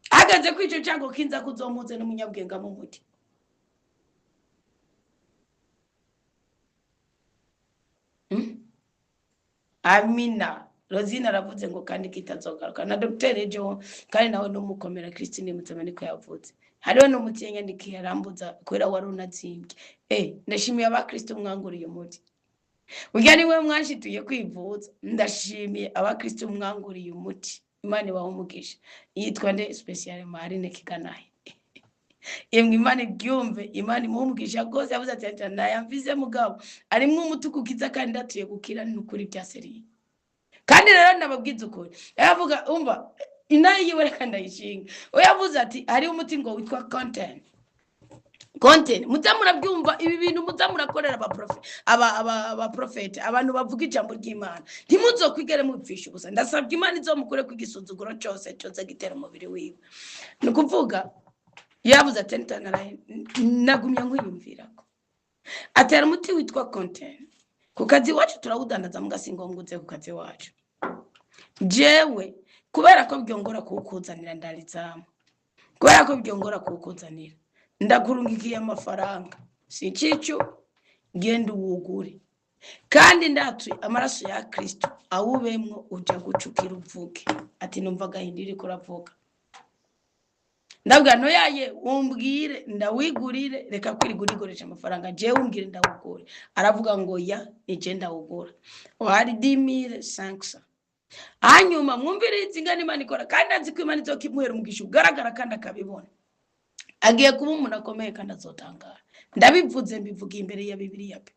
Agaze kwico cyago kinza kuzomuze n'umunyabwenga mu muti. Amina. Rozina aravuze ngo kandi kitazogaruka. Na Dr. Ejo kandi nawe n'umukomera Christine Mutamani ko yavuze. Hariho n'umutiye ndiki yarambuza kwera wari unazimbye. Ndashimiye abakristo mwanguriye umuti. Burya niwe mwashituye kwivuza. Ndashimiye abakristo mwanguriye umuti. Imana ibaho umugisha. Yitwa nde special Marine Kiganaye. Yemwe Imana ibyumve, Imana imuhumugisha gose. Yavuze ati ndayamvize mugabo arimwe umutukukiza kandi ndatuye gukira n'ukuri byaseriye. Kandi rero ndababwiza ukuri. Yavuga umva inayi yiwe reka ndayishinga. Yavuze ati hari umuti ngo witwa content. Muzamura byumva ibi bintu muzamurakorera aba prophet abantu bavuga ijambo ry'Imana. Ntimuzokwigere mupfisha gusa. Ndasabye Imana izomukure ku gisuzuguro cyose gitera umubiri wiwe. Nukuvuga yavuze ati nagumya nkwiyumvirako. Atera umuti witwa content. Ku kazi wacu turawudandaza mugasingo nguze ku kazi wacu. Jewe kubera ko byongora kukuzanira ndarizamu. Kubera ko byongora kukuzanira ndakurungikiye amafaranga. Si cicu genda uwugure. Kandi ndatuye amaraso ya Kristo awubemwo uja gucukira uvuge. Ati numvaga hindiri kuravuga. Ndabwa no yaye umbwire ndawigurire reka kwirigurigurisha amafaranga je umbwire ndawugure. Aravuga ngo ya nije ndawugura. Wari 10500. Hanyuma mwumvirize ingana Imana ikora kandi azi ko Imana izokimuhera umugisha ugaragara kandi akabibona. Agiye kuba umuntu akomeye kandi azotangara. Ndabivuze mbivuga imbere ya Bibiliya pe.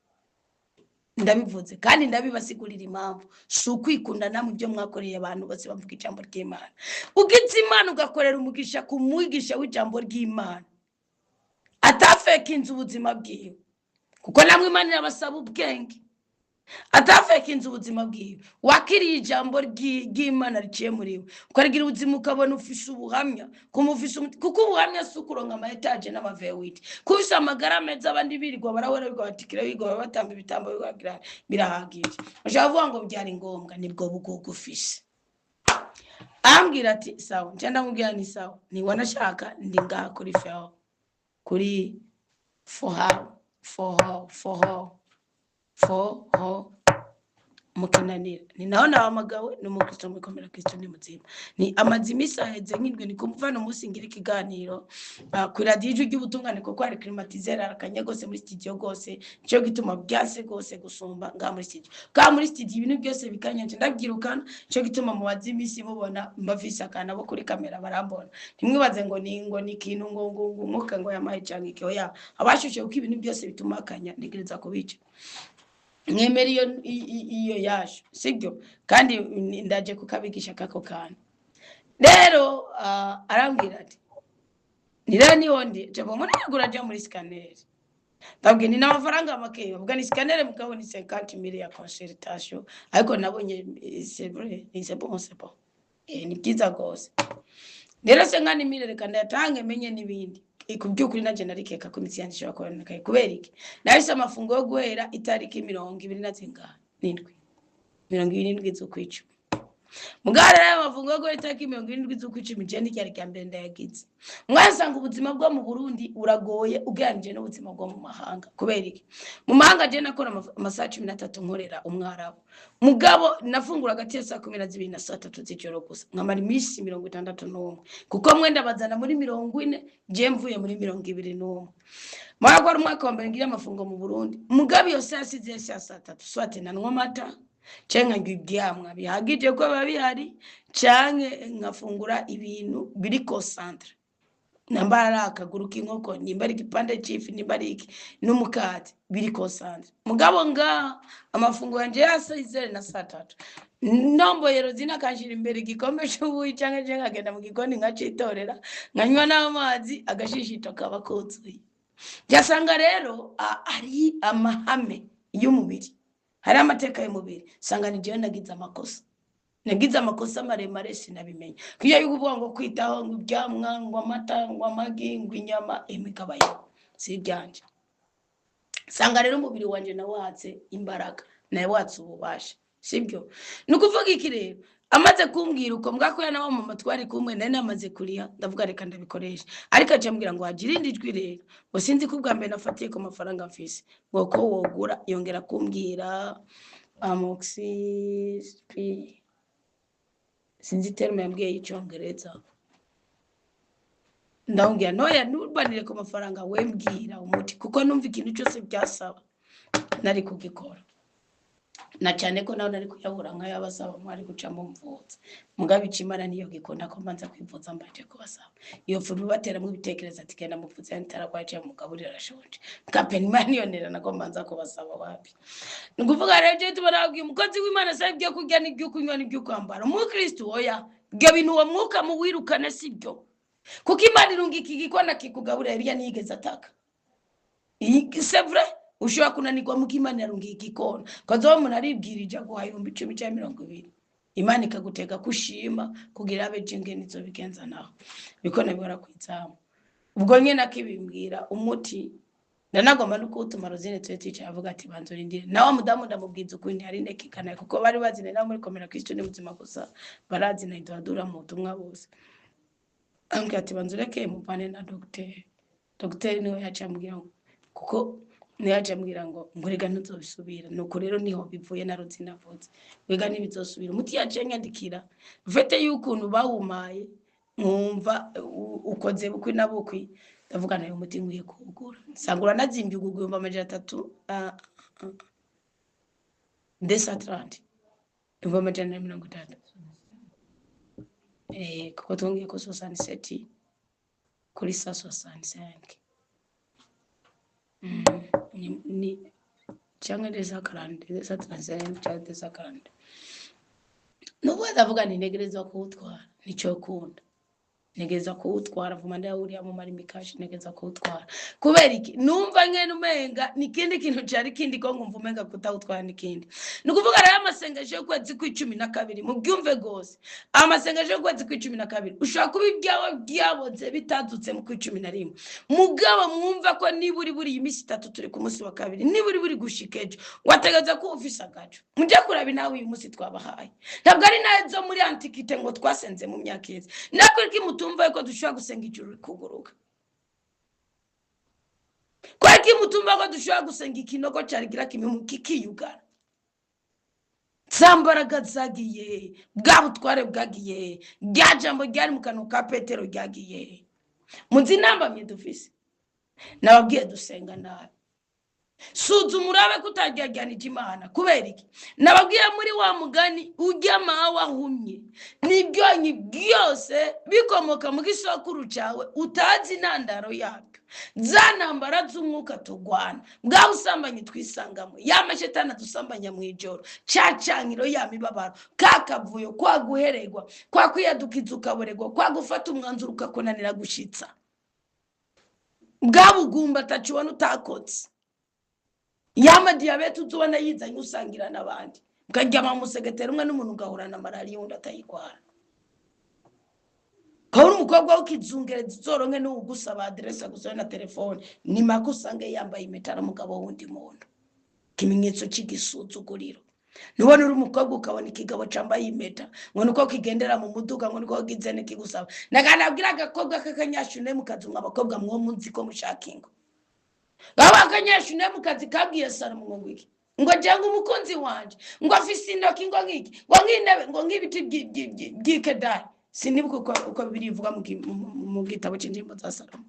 Ndabivuze kandi ndabibasigurira impamvu. Sukwikunda namwe ibyo mwakoreye abantu bose bavuga ijambo ry'Imana. Ugize Imana ugakorera umugisha ku mwigisha w'ijambo ry'Imana. Atafeka inzu ubuzima bwiwe. Kuko namwe Imana yabasaba ubwenge. Atafeka inzu ubuzima bwiwe. Wakiriye ijambo ry'Imana riciye muri we. Ukarigira ubuzima ukabona ufise ubuhamya. Kuko ubuhamya sukuronka ama etage n'amavewiti. Kufise amagara meza abandi birirwa barawererwa batikira bigo batamba ibitambo bigagira birahagije. Bashavuga ngo byari ngombwa nibwo bugugu ufise. Ambwira ati sawa njanda mubwira ni sawa. Ni wanashaka ndi ngaha kuri feo. Kuri for mukinanira ni naona abamagawe n'umukristo mukomera Kristo ni muzima ni amazimisa heze nk'indwe ni kumva no musingira ikiganiro kuri radio y'ubutungane ko kwari climatizer arakanye gose muri studio gose cyo gituma byase gose gusumba nga muri studio muri studio ibintu byose bikanyanje ndabyirukana cyo gituma mu bazimisi mubona mbafisa kana bo kuri kamera barambona ntimwibaze ngo ni kintu ngo umuka ngo yamaye cyangwa iki oya abashushe uko ibintu byose bitumakanya ndigiriza kubica mwemeri iyo yasho sibyo kandi ndaje kukabigisha kako kana rero arambwira ati nirani hondi jabo muri guraje muri scanner ndabwe ni n'amafaranga make ubwo ni scanner mukabo ni 50,000 ya consultation ariko nabonye c'est vrai c'est bon ni byiza gose rero 50,000 reka ndatange menye nibindi ikubyukuri naje narikeka ko imitsi yanje ishobora kuboneka kubera iki nahise amafungo yo guhera itariki 27 z'ukwicu mugara y'amafungo yo guhera itariki 27 z'ukwicu mijeni cyari cyambere ndayagize mwasanga ubuzima bwo mu Burundi uragoye uganije n'ubuzima bwo mu mahanga kubera iki mu mahanga je nakora amasaha 13 nkorera umwarabu mugabo nafungura gati ya 12 na 3 z'ijoro gusa nkamara imisi 61 kuko mwenda bazana muri 40 je mvuye muri 21 mwagwa umwaka wa mbere ngira amafungo mu Burundi mugabo yose yasize ya 3 swate nanwa mata cenga ibyamwa bihagije ko babihari canke nkafungura ibintu biri concentre namba ari akaguru k'inkoko nimba ari igipande c'ifi nimba ari iki n'umukati biri concentre mugabo nga amafunguro yanje ya saa na saa 3 nomboyero zina kanshira imbere igikombe c'ubuyi canke je nkagenda mu gikoni nkacitorera nkanywa n'amazi agashishito kaba kuzuye byasanga rero ari amahame y'umubiri hari amateka y'umubiri sanga ni jewe nagize amakosa maremare sinabimenya kiyo yukuvuga ngo kwitaho ngo ibyamwa ngo amata ngo amagi ngo inyama imikabayo si byanje sanga rero umubiri wanje nawatse imbaraga naye watse ububasha sibyo nukuvuga iki rero amaze kumbwira uko mbwakuya nawo mama twari kumwe nari namaze kuriha ndavuga reka ndabikoresha ariko acambwira ngo hagirinde ijwi rero ngo sinzi ko ubwa mbere nafatiye ku mafaranga mfise ngo ko wogura yongera kumbwira amoxicillin sinzi terme yambwiye y'icyongereza ndawumbwira noya nubanire ku mafaranga wembwira umuti kuko numva ikintu cyose byasaba nari kugikora na cyane ko nawe nari kuyabura nk'ayabasaba mwari gucamo mvuza mugabe icimana niyo gikunda ko mbanza kwivuza mbaje kubasaba iyo fu bibateramo ibitekerezo ati genda muvuze ntarakwaje mugaburira arashonje kapenimana yonera nako mbanza kubasaba wapi nguvuga rero je tubarabwiye umukozi w'Imana sabe byo kurya n'ibyo kunywa n'ibyo kwambara mu Kristo oya byo bintu uwo mwuka mu wirukane sibyo kuko Imana irunga iki gikona kikugaburira birya nigeze ataka c'est vrai ushobora kunanirwa mu Imana yarunga igikona kazo umuntu aribwirija guha 10,20 Imana ikagutega kushima kugira abe jinge nizo bigenza naho bikona bihora kwitsamu ubwo nyene akibimbwira umuti ndanagomba nuko utuma Rosine tweticha avuga ati banzurindire nawe mudamu ndamubwiza ukundi hari ndekikana kuko bari bazine nawe muri komera Kristo ni buzima gusa barazina idadura mu butumwa bose ambwira ati banzureke mupane na docteur niwe yacambwira kuko ntiyacambwira ngo ngurega ntuzobisubira nuko rero niho bivuye na Rosine avuze wega nibizosubira umuti yacengandikira vete y'ukuntu bawumaye mwumva ukoze bukwi na bukwi ndavuga nayo umuti nguye kugura sangura nazimbye ugugumba 300 desatrant ngoma 130 kuko tungiye ko 67 kuri 65 ni cyangwa desatrant cyangwa desatrant nuko ndavuga ni negereza kuwutwara nicyo kunda negeza kuwutwara vuma ndawuriya mu mari mikashi negeza kuwutwara kubera iki numva ngene umenga nikindi kintu cyari kindi ko ngumva umenga kutawutwara nikindi nukuvuga rero amasengesho yo kwezi ku 12 mu byumve gose amasengesho yo kwezi ku 12 ushaka kuba ibyawe byaboze bitadutse mu 11 mugabo mwumva ko niburi buri imisi 3 turi ku munsi wa kabiri niburi buri gushikejo wategeza ko ufisa gacho muje kurabi nawe uyu munsi twabahaye ntabwo ari nazo muri antikite ngo twasenze mu myaka yeze nakwiriki mutumva yuko dushobora gusenga ijuru kuguruka kwaki mutumva ko dushobora gusenga ikinoko cyarigira kimwe kikiyugara Sambaraga zagiye bwa butware bwagiye byajambo ryari mu kanwa ka Petero ryagiye munzi nambamye dufise nababwiye dusenga nabi suzu murabe kutaryajyanije Imana kubera iki nababwiye muri wa mugani ujyama wahumye nibyonyi byose bikomoka mu gisokuru cyawe utazi nandaro yabyo zanambara z'umwuka tugwana bwa usambanye twisangamo yamashetana dusambanya mu ijoro cyacankiro yamibabaro kakavuyo kwa guheregwa kwa kwiyadukiza ukaboregwa kwa gufata umwanzuro ukakunanira gushitsa bwa bugumba tacubona utakotse yama diabete uzubona yizanye usangira nabandi ukajya mu musegetera umwe n'umuntu ugahurana malaria undi atayikwara kauri umukobwa ukizungereza zoronke n'ugusaba adresse agusaba na telefone ni makusange yambaye imetara mugabo wundi muntu kimenyetso cy'igisuzuguriro nubona uri umukobwa ukabona ikigabo cambaye impeta ngo nuko kigendera mu muduga ngo nuko gizene kigusaba naganabwira agakobwa kakanyashune mukazunga abakobwa mwo munzi ko mushakingo Gabakanyashune mukazi kabwiye Salomo ngo iki ngo janga umukunzi wanje ngo afise indoki ngo ngiki ngo ngintebe ngo ngibiti by'ikedari sinibuko uko birivuga mu gitabo cy'indirimbo za Salomo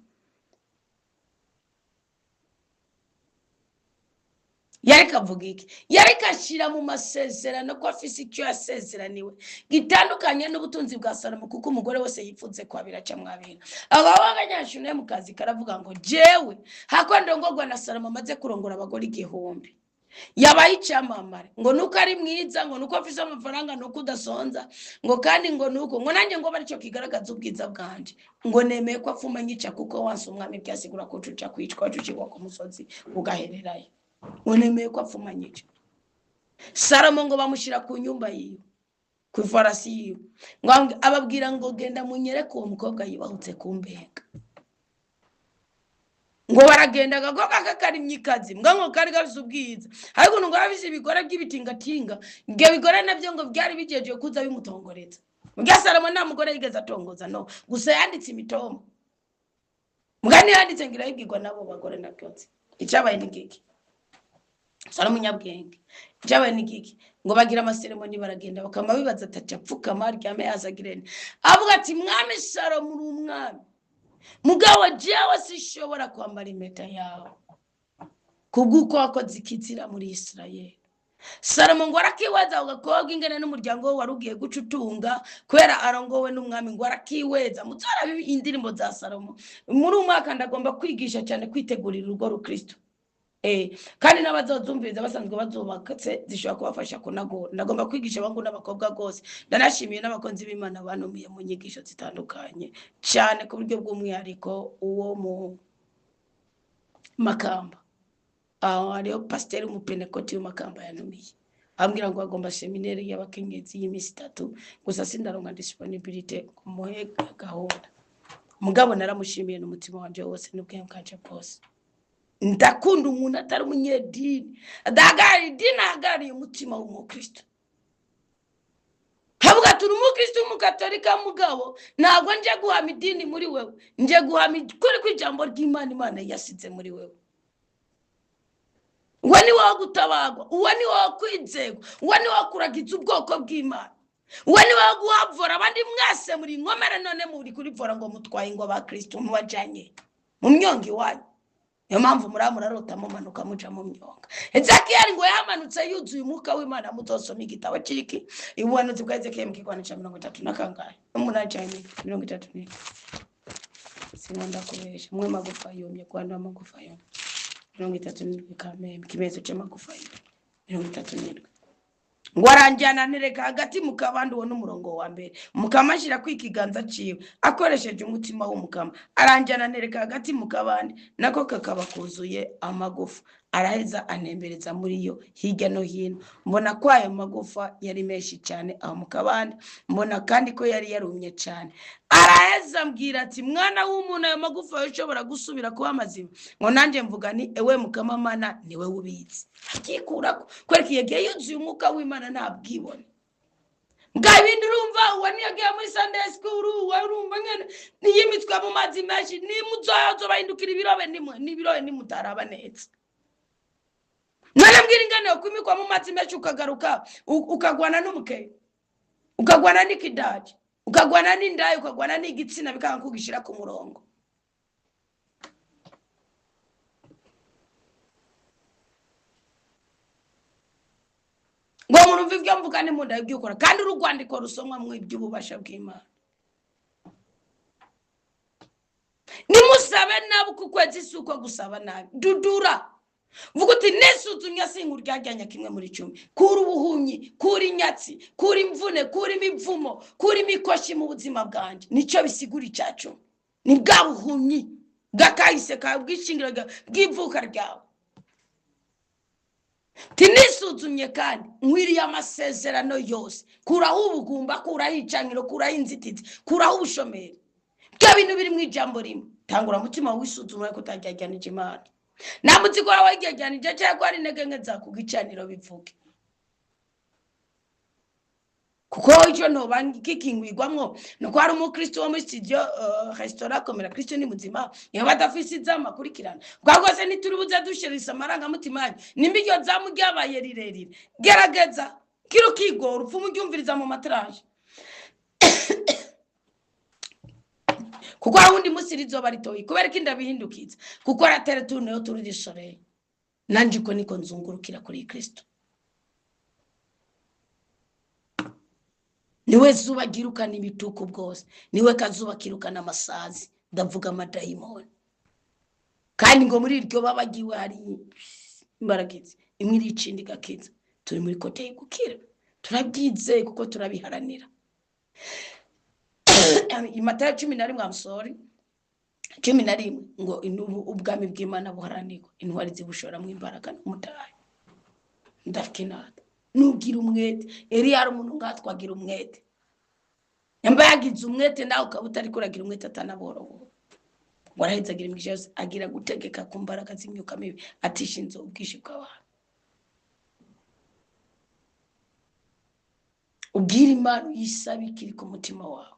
yareka avuga iki? Yareka ashyira mu masezerano ko afise icyo yasezeraniwe gitandukanye n'ubutunzi bwa Salomo, kuko umugore wese yipfutse kwa biraca mwabira. Ababa abanyashune mu kazi karavuga ngo jewe hako ndongorwa na Salomo amaze kurongora abagore 1000, yabaye icyamamare ngo nuko ari mwiza, ngo nuko afise amafaranga, nuko udasonza, ngo kandi ngo nuko ngo nanjye ngo bari cyo kigaragaza ubwiza bwanje, ngo nemeye ko afuma nyica kuko wanse umwami byasigura ko cuca kwicwa cucigwa ku musozi ugahererayo. Ngo nemeye ko afuma nyica. Salomo ngo bamushira ku nyumba yiwe, ku ifarasi yiwe, ngo ababwira ngo genda munyereke uwo mukobwa yibahutse kumbega. Ngo baragenda gagoka kakarimyikazi mbwa ngo kari gafise ubwiza, ariko ngo bafise ibigore by'ibitingatinga, nge bigore nabyo ngo byari bijeje kuza bimutongoreza. Mbwa Salomo nta mugore yigeze atongoza, no, gusa yanditse imitomo. Mbwa ni yanditse ngira yibwirwa nabo bagore nabyotse. Icyabaye ni giki? Salomo nyabwenge. Icyabaye ni giki? Ngo bagira amaseremoni baragenda bakama bibaza ati apfukama aryame yazagirene. Avuga ati mwami Salomo uri umwami, mugabo jewe sishobora kwambara impeta yawe kuguko wakoze ikizira muri Isirayeli. Salomo ngo arakiweza ugakobwa ingene n'umuryango we warugiye gucutunga kubera arongowe n'umwami, ngo arakiweza. Mutsara indirimbo za Salomo muri umwaka ndagomba kwigisha cyane kwitegurira urugo rukristo. Kandi n'abazozumviriza basanzwe bazubakatse zishobora kubafasha kunagura. Ndagomba kwigisha abangu n'abakobwa gose. Ndanashimiye n'abakonzi b'Imana banumiye mu nyigisho zitandukanye cyane ku buryo bw'umwihariko uwo mu Makamba. Ariyo pasiteri umupenekoti w'Makamba yanumiye, ambwira ngo agomba seminari y'abakenyezi y'imisi 3, gusa sindaronka disponibility kumuhe gahunda. Mugabo naramushimiye n'umutima wanje wose n'ubwenge bwanje bwose. Ndakunda umuntu atari umunyedini, adagari dini agari umutima w'umukristo. Havuga turi umukristo w'umukatolika mugabo ntabwo nje guhama idini muri wewe, nje guhama kuri kwijambo ry'Imana Imana yasize muri wewe. Uwo ni wo gutabagwa, uwo ni wo kwizegwa, uwo ni wo kuragiza ubwoko bw'Imana, uwo ni wo guhavura abandi mwese muri nkomere none muri kurivura ngo mutwaye ngo ba Kristo mubajanye mu myongi wanyu. Niyo mpamvu murarota mumanuka muja mu myonga. Ezekiyeli ngo yamanutse yuzuye umwuka w'Imana. Mutosoma igitabo cyiki ubuhanuzi bwa Ezekiyeli mu kigwano cya 30 na kangahe umunani cyane 30. Sinonda kubesha mwe magufa yomye kwanda magufa yomye 37 kameme kimezo cy'amagufa yomye 37. Ngo aranjyana nereka hagati mu kabandi wo n'umurongo wa mbere, mukamashira kwikiganza ciwe akoresheje umutima w'umukama. Aranjyana nereka hagati mu kabandi nako kakaba kuzuye amagufa, araheza anembereza muri yo hirya no hino. Mbona ko ayo magufa yari menshi cyane aho mu kabandi, mbona kandi ko yari yarumye cyane. Araheza mbwira ati mwana w'umuntu ayo magufa yoshobora gusubira kuba mazima? Ngo nanje mvuga ni ewe mukama Mana niwe ubitse. Akikurako kwerekiye gihe yuzuye umwuka w'Imana ntabwibone. Mbwa ibindi urumva uwo niyagiye muri Sunday school urumva ngene niyimitwa mu mazi menshi nimuzozo bahindukira ibirobe nibirobe nimutaraba neza. None mbwira ingane ukwimikwa mu mazi menshi ukagaruka ukagwana n'umuke, ukagwana n'ikidaje, ukagwana n'indayi, ukagwana n'igitsina bikanga kugishira ku murongo. Ngo murumva ibyo mvuga ni munda y'byukora kandi urugwandiko rusomwa mu iby'ububasha bw'Imana. Nimusabe nabo kukwezi isuko gusaba nabi dudura. Vuga uti nesuzumya singu ryajyanya kimwe muri 10, kuri ubuhunyi, kuri nyatsi, kuri imvune, kuri imivumo, kuri imikoshi mu buzima bwanje. Nico bisigura icyacu ni bwa buhunyi gakahise ka bwishingiraga bw'ivuka ryawe. Tinisuzumye kandi nkwiriye amasezerano yose, kuraho ubugumba, kuraho icangiro, kuraho inzitizi, kuraho ubushomeri. Bya bintu biri mu ijambo rimwe. Tangura mutima wisuzumye ko utajyajyanije Imana. Namutsikora wajyajyanije cyangwa ari intege nke zakugicaniro bivuge. Kuko icyo no bangikingwigwamwo no kwari umukristo wo muri studio restaurant komera Kristo ni muzima yabadafisi zamakurikirana bwagose niturubuze dushirisa amaranga mutimanye nimbiryo zamugyabaye rirerire gerageza kirukigora upfu mugyumviriza mu matraje kuko awundi musirizo baritoyi kubereka indabihindukiza kuko aratere tuneyo turudishoreye nanje ko niko nzungurukira kuri Kristo. Niwe zuba girukana ibituko bwose, niwe kazuba kirukana amasazi, ndavuga amadayimoni. Kandi ngo muri iryo babagiwe hari imbaragizi imwe iricindi gakiza. Turi muri kote y'igukira, turabyize kuko turabiharanira. Matayo 11 amusori 11 ngo ubwami bw'Imana buharanirwa, intwari zibushora mu imbaraga n'umutahe. Ndakinata nugira umwete, Eliya ari umuntu ngatwagira umwete. Yamba yagize umwete nawe ukabutari kuragira umwete atanaboro. Waraheza agira imigisha agira gutegeka ku mbaraga z'imyuka mibi, atishinze ubwishi bw'abantu. Ubwira Imana uyisabikira ku mutima wawe.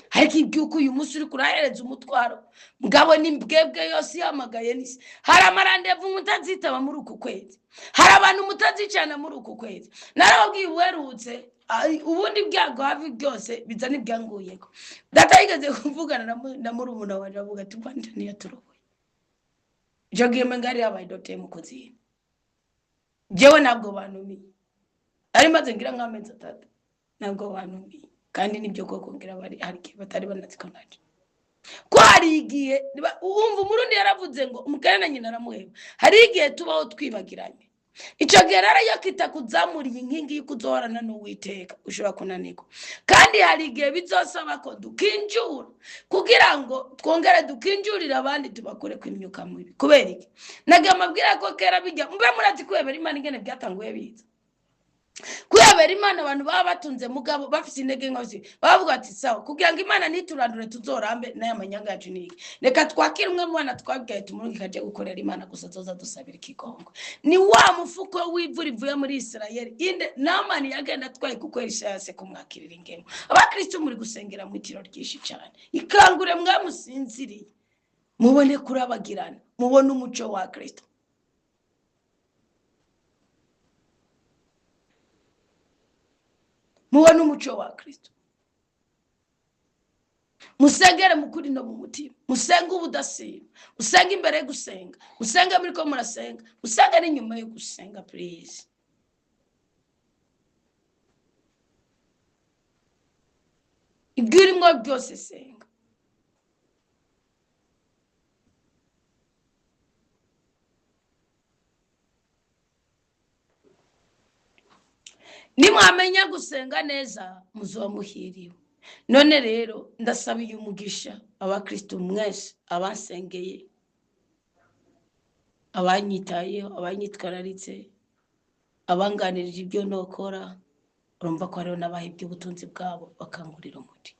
Ariko ibyuko uyu munsi uri kurahereza umutwaro, mugabo n'imbwebwe yose yamagaye nisi. Hari amarandevu mutazitaba muri uku kwezi, hari abantu mutazicana muri uku kwezi. Narababwiye uwerutse ubundi byago hafi byose bizana ibyanguyeko. Data yigeze kuvugana na murumuna wanje avuga ati kwanda niyo turoboye. Jogiye mengari yabaye Dr. Mukozi. Jewe ntabwo bantumiye. Ari maze ngira nk'amezi 3 ntabwo bantumiye. Kandi nibyo koko ngira bari arike batari banazikonaje. Ko hari igihe umva umurundi yaravuze ngo umugare na nyina aramuheba. Hari igihe tubaho twibagiranye. Ico gihe rero yakita kuzamuriye inkingi y'ikuzohorana n'Uwiteka ushobora kunanirwa. Kandi hari igihe bizosaba ko dukinjura kugira ngo twongere dukinjurira abandi tubakore kw'imyuka mibi. Kubera iki? Nagamabwira ko kera bijya mbe murati kwebera Imana ingene byatanguye biza. Kwebera Imana abantu baba batunze mugabo bafite intege nkozi bavuga ati sawa kugira ngo Imana niturandure tuzorambe naye amanyanga yacu niki. Reka twakira umwe mwana twabwiye tumurungi kaje gukorera Imana gusa zoza dusabira ikigongo. Ni wa mufuko w'ivura ivuye muri Israeli inde Namani yagenda twaye kukwera yase kumwakirira ingemo. Abakristo muri gusengera mu itiro ryinshi cyane. Ikangure mwamusinziriye. Mubone kurabagirana, mubone umuco wa Kristo. Mubone umuco wa Kristo. Musengere mukuri no mu mutima. Musenga ubudasiba. Musenga imbere yo gusenga. Musenga muri ko murasenga. Musenga n'inyuma yo gusenga please. Ibyo urimo byose senga. Nimwamenya gusenga neza muzoba muhiriwe. None rero ndasabiye umugisha abakristo mwese abasengeye, abanyitayeho, abanyitwararitse, abanganirije ibyo nokora. Urumva ko hariho n'abahe by'ubutunzi bwabo bakangurira umuti.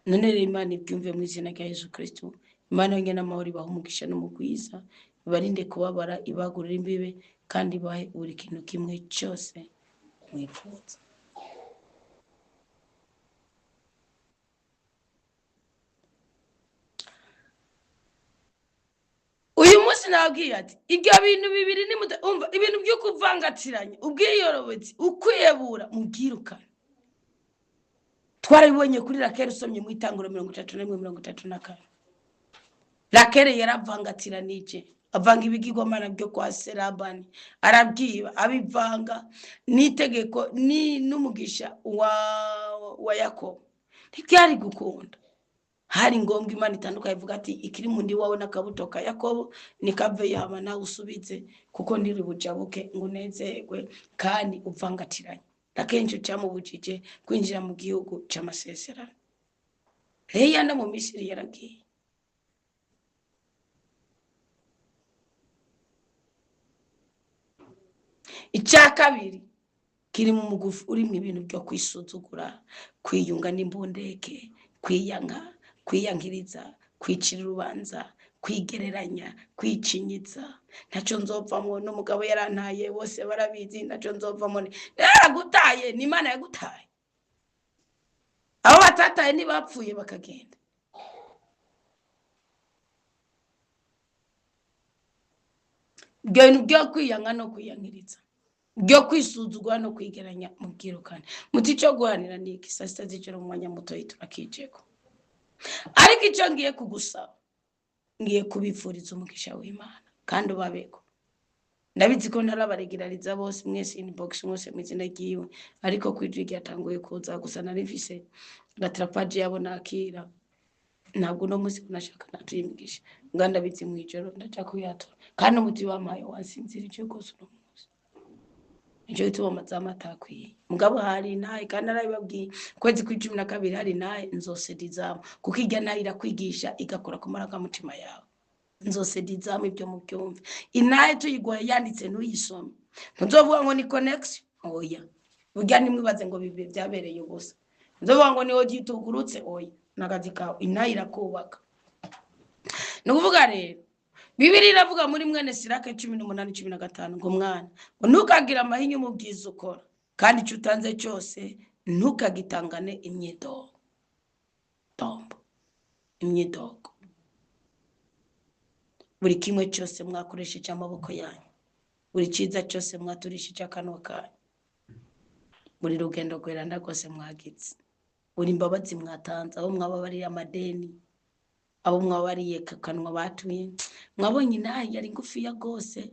None rero Imana ibyumve mu izina rya Yesu Kristo. Imana yongera amahoro ibaha umugisha n'umugwiza, ibarinde kubabara, ibagurira imbibe kandi bahe buri kintu kimwe cyose mwifuza. Uyu munsi nabwiye ati ibyo bintu bibiri ni umva ibintu byo kuvangatiranya ubwiyorobetse ukwiyebura mubwirukana. Twarabibonye kuri Rakeri usomye mu Itanguro 31-34. Rakeri yaravangatiranyije avanga ibigirwamana byo kwa Serabani, arabyiba abivanga n'itegeko n'umugisha wa Yakobo. Ntibyari gukunda. Hari ngombwa Imana itanduka ivuga ati ikiri mundi wawe n'akabuto ka Yakobo nikave yama nawe usubize kuko ndiri bujabuke ngo nezerwe kandi uvangatiranye. Akenshi cyamubujije kwinjira mu gihugu cy'amasezerano. Leya no mu Misiri yaragiye. Icya kabiri kiri mu mugufu urimo ibintu byo kwisuzugura, kwiyunga n'imbundeke, kwiyanka, kwiyankiriza, kwicira urubanza, kwigereranya, kwicinyiza. Ntacyo nzovamo n'umugabo yarantaye bose barabizi ntacyo nzovamo. Yaragutaye ni Imana yagutaye. Abo batataye ni bapfuye bakagenda. Byo kwiyanka no kwiyankiriza, byo kwisuzugura no kwigeranya mubwirukane. Muti cyo guhanira niki sasita ziciro mu mwanya muto turakijeko. Ariko icyo ngiye kugusaba ngiye kubifuriza umugisha w'Imana kandi ubabeko. Ndabizi ko ntarabaregirariza bose mwese inbox mwese mwizina giwe, ariko kwijwi ryatanguye kuza gusa narifise gatrapaje yabo nakira. Ntabwo no musi kunashaka natuyimigisha nganda bizi mwijoro ndaca kuyatora kandi umuti wamaye wansinzira icyo kose no musi icyo gituma mazama takwiye mugabo hari naye kandi arabibabwiye kwezi kwa 12 hari naye nzosedizamu kuko ijya naye irakwigisha igakora ku maraka mutima yawe. Nzosedizamu ibyo mu byumve inaye tuyigwaye yanditse n'uyisoma ntuzovuga ngo ni connection oya burya nimwibaze ngo bibe byabereye ubusa. Nzovuga ngo niho gitugurutse oya nagazi kawe inaye irakubaka. Nukuvuga rero Bibiliya iravuga muri mwene Sirake 18:15 ngo mwana ntukagira amahinyu mu bwiza ukora kandi icyo utanze cyose ntukagitangane imyidogo. Imyidogo buri kimwe cyose mwakoresheje amaboko yanyu, buri cyiza cyose mwaturishije akanwa kanyu, buri rugendo rweranda rwose mwagize, buri mbabazi mwatanze, abo mwababariye amadeni, abo mwabariye kakanwa batuye, mwabonye naye yari ngufiya rwose.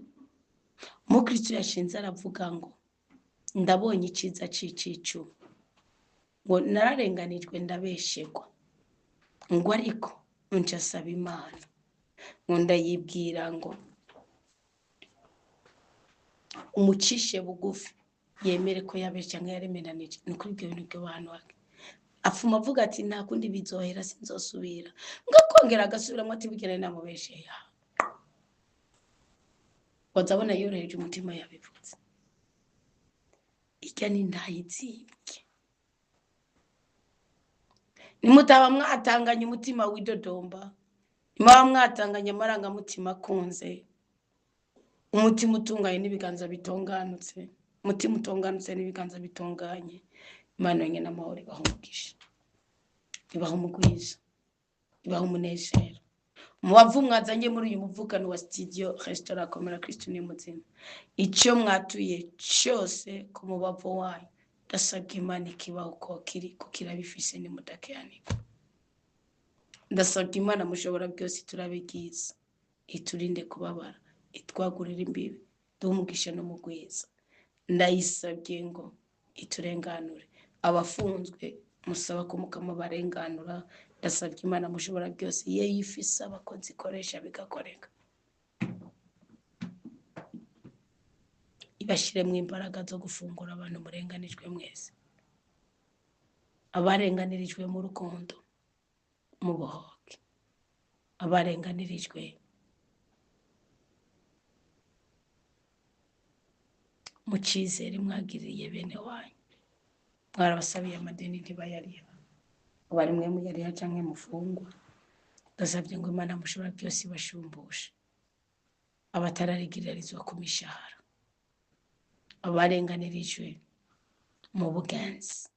Mukristo yashinze aravuga ngo ndabonye icyiza cicicu ngo nararenganijwe ndabeshegwa ngo ariko ncasaba Imana ngo ndayibwira ngo umucishe bugufi yemere ko yabeshya ngo yaremeranije. Ni kuri ibyo bintu by'abantu bake afuma avuga ati nta kundi bizohera sinzosubira ngakongera agasubiramo ati bugene namubeshe ya wazabona yoroheje umutima yabivutse. Ijya ni ndayitsibye nimutaba mwatanganye umutima widodomba, mwaba mwatanganye amarangamutima akunze, umutima utunganye n'ibiganza bitonganutse, umutima utonganutse n'ibiganza bitonganye, Imana yenye n'amahoro ibaho umugisha, ibaho umugwiza, ibaho umunezero. Mubavu mwazanye muri uyu muvukano wa studio Restaurant Komera Kristo ni muzima, icyo mwatuye cyose ku mubavu wanyu ndasabye Imana ikibaho ko kiri kukirabifise ni mudakeaniko. Ndasabye Imana mushobora byose turabigiza iturinde kubabara, itwagurira imbibi, dumugisha no mugwiza. Ndayisabye ngo iturenganure abafunzwe musaba ko mukama barenganura. Ndasabye Imana mushobora byose ye yifisa abakozi koresha bigakoreka, ibashiremwe imbaraga zo gufungura abantu murenganijwe mwese, abarenganirijwe mu rukundo mu buhoke, abarenganirijwe mu cyizere mwagiriye bene wanyu, mwarabasabiye amadeni ntibayariha, abari mwe muyariha cyangwa mufungwa. Ndasabye ngo Imana mushobora byose ibashumbushe, abatararigiririzwa ku mishahara, abarenganirijwe mu bugenzi,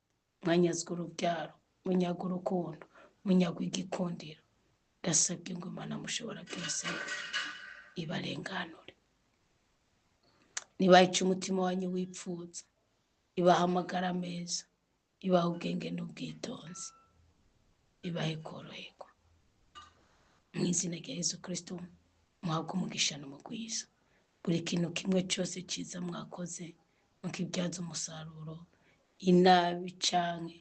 mwanyazwe urubyaro, munyaga urukundo, munyagwa igikundiro. Ndasabye ngo Imana mushobora byose ibarenganure, nibayica umutima wanyu wipfuza, ibaha amagara meza, ibaha ubwenge n'ubwitonzi, ibahe koroherwa. Mu izina rya Yesu Kristo muhabwe umugisha n'umugwiza. Buri kintu kimwe cyose cyiza mwakoze mukibyaza umusaruro, inabi canke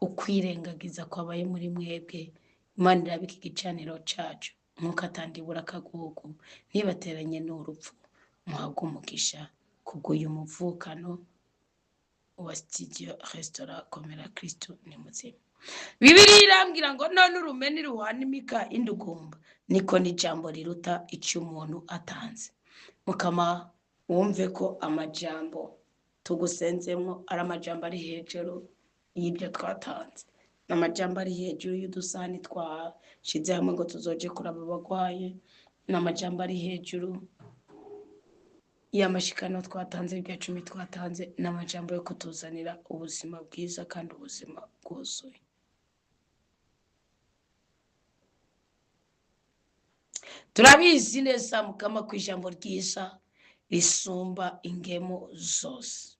ukwirengagiza kwabaye muri mwebwe, Imana irabika igicaniro cacu nkuko atandibura akagugu ntibateranye n'urupfu. Muhabwe umugisha kubw'uyu muvukano wa studio Restaurant Komera Kristo ni muzima. Bibiliya irambwira ngo none urumeni ruhanimika indugumba niko n'ijambo riruta icyo umuntu atanze. Mukama wumve ko amajambo tugusenzemo ari amajambo ari hejuru y'ibyo twatanze, n'amajambo ari hejuru y'udusani twashize hamwe ngo tuzoje kuraba abagwaye, n'amajambo ari hejuru y'amashikano twatanze, ibya 10 twatanze, n'amajambo yo kutuzanira ubuzima bwiza kandi ubuzima bwuzuye. Turabizi neza Mukama ku ijambo ryiza risumba ingemo zose,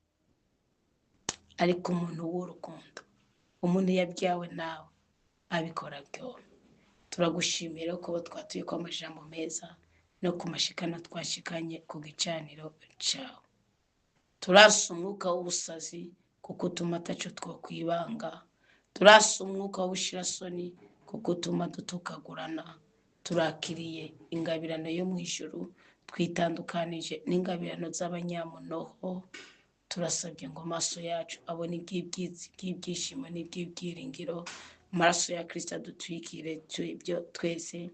ariko umuntu w'urukundo, umuntu yabyawe nawe abikora byose. turagushimira ko twatuye ko amajambo meza no kumashikana twashikanye ku gicaniro cyawe. Turasa umwuka w'ubusazi kuko utuma ataco twokwibanga. Turasa umwuka w'ubushirasoni kuko utuma dutukagurana. Turakiriye ingabirano yo mu ijuru, twitandukanije n'ingabirano z'abanyamunoho. Turasabye ngo amaso yacu abone ibyishimo n'ibyibyiringiro. Amaraso ya Kristo adutwikire ibyo twese,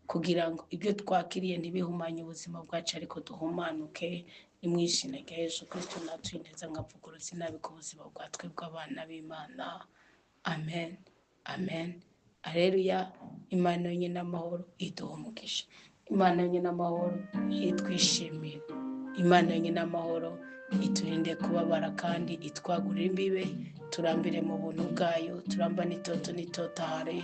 kugira ngo ibyo twakiriye ntibihumanye ubuzima bwacu, ariko duhumanuke. Ni mu izina rya Yesu Kristo natuye neza nkavugurutse nabi ku buzima bwa twe bw'abana b'Imana. Amen, amen. Aleluya. Imana yonyine amahoro iduha umugisha. Imana yonyine amahoro itwishimire. Imana yonyine amahoro iturinde kubabara kandi itwagurira imbibe. Turambire mu buntu bwayo, turambane itoto n'itotahare,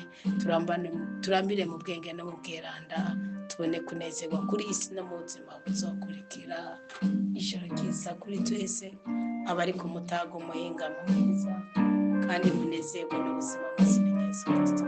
turambire mu bwenge no mu bweranda, tubone kunezerwa kuri iyi si no mu buzima buzokurikira. Ijoro ryiza kuri twese abari ku mutago muhingamo mwiza, kandi munezerwe n'ubuzima buzira Yesu Kristo.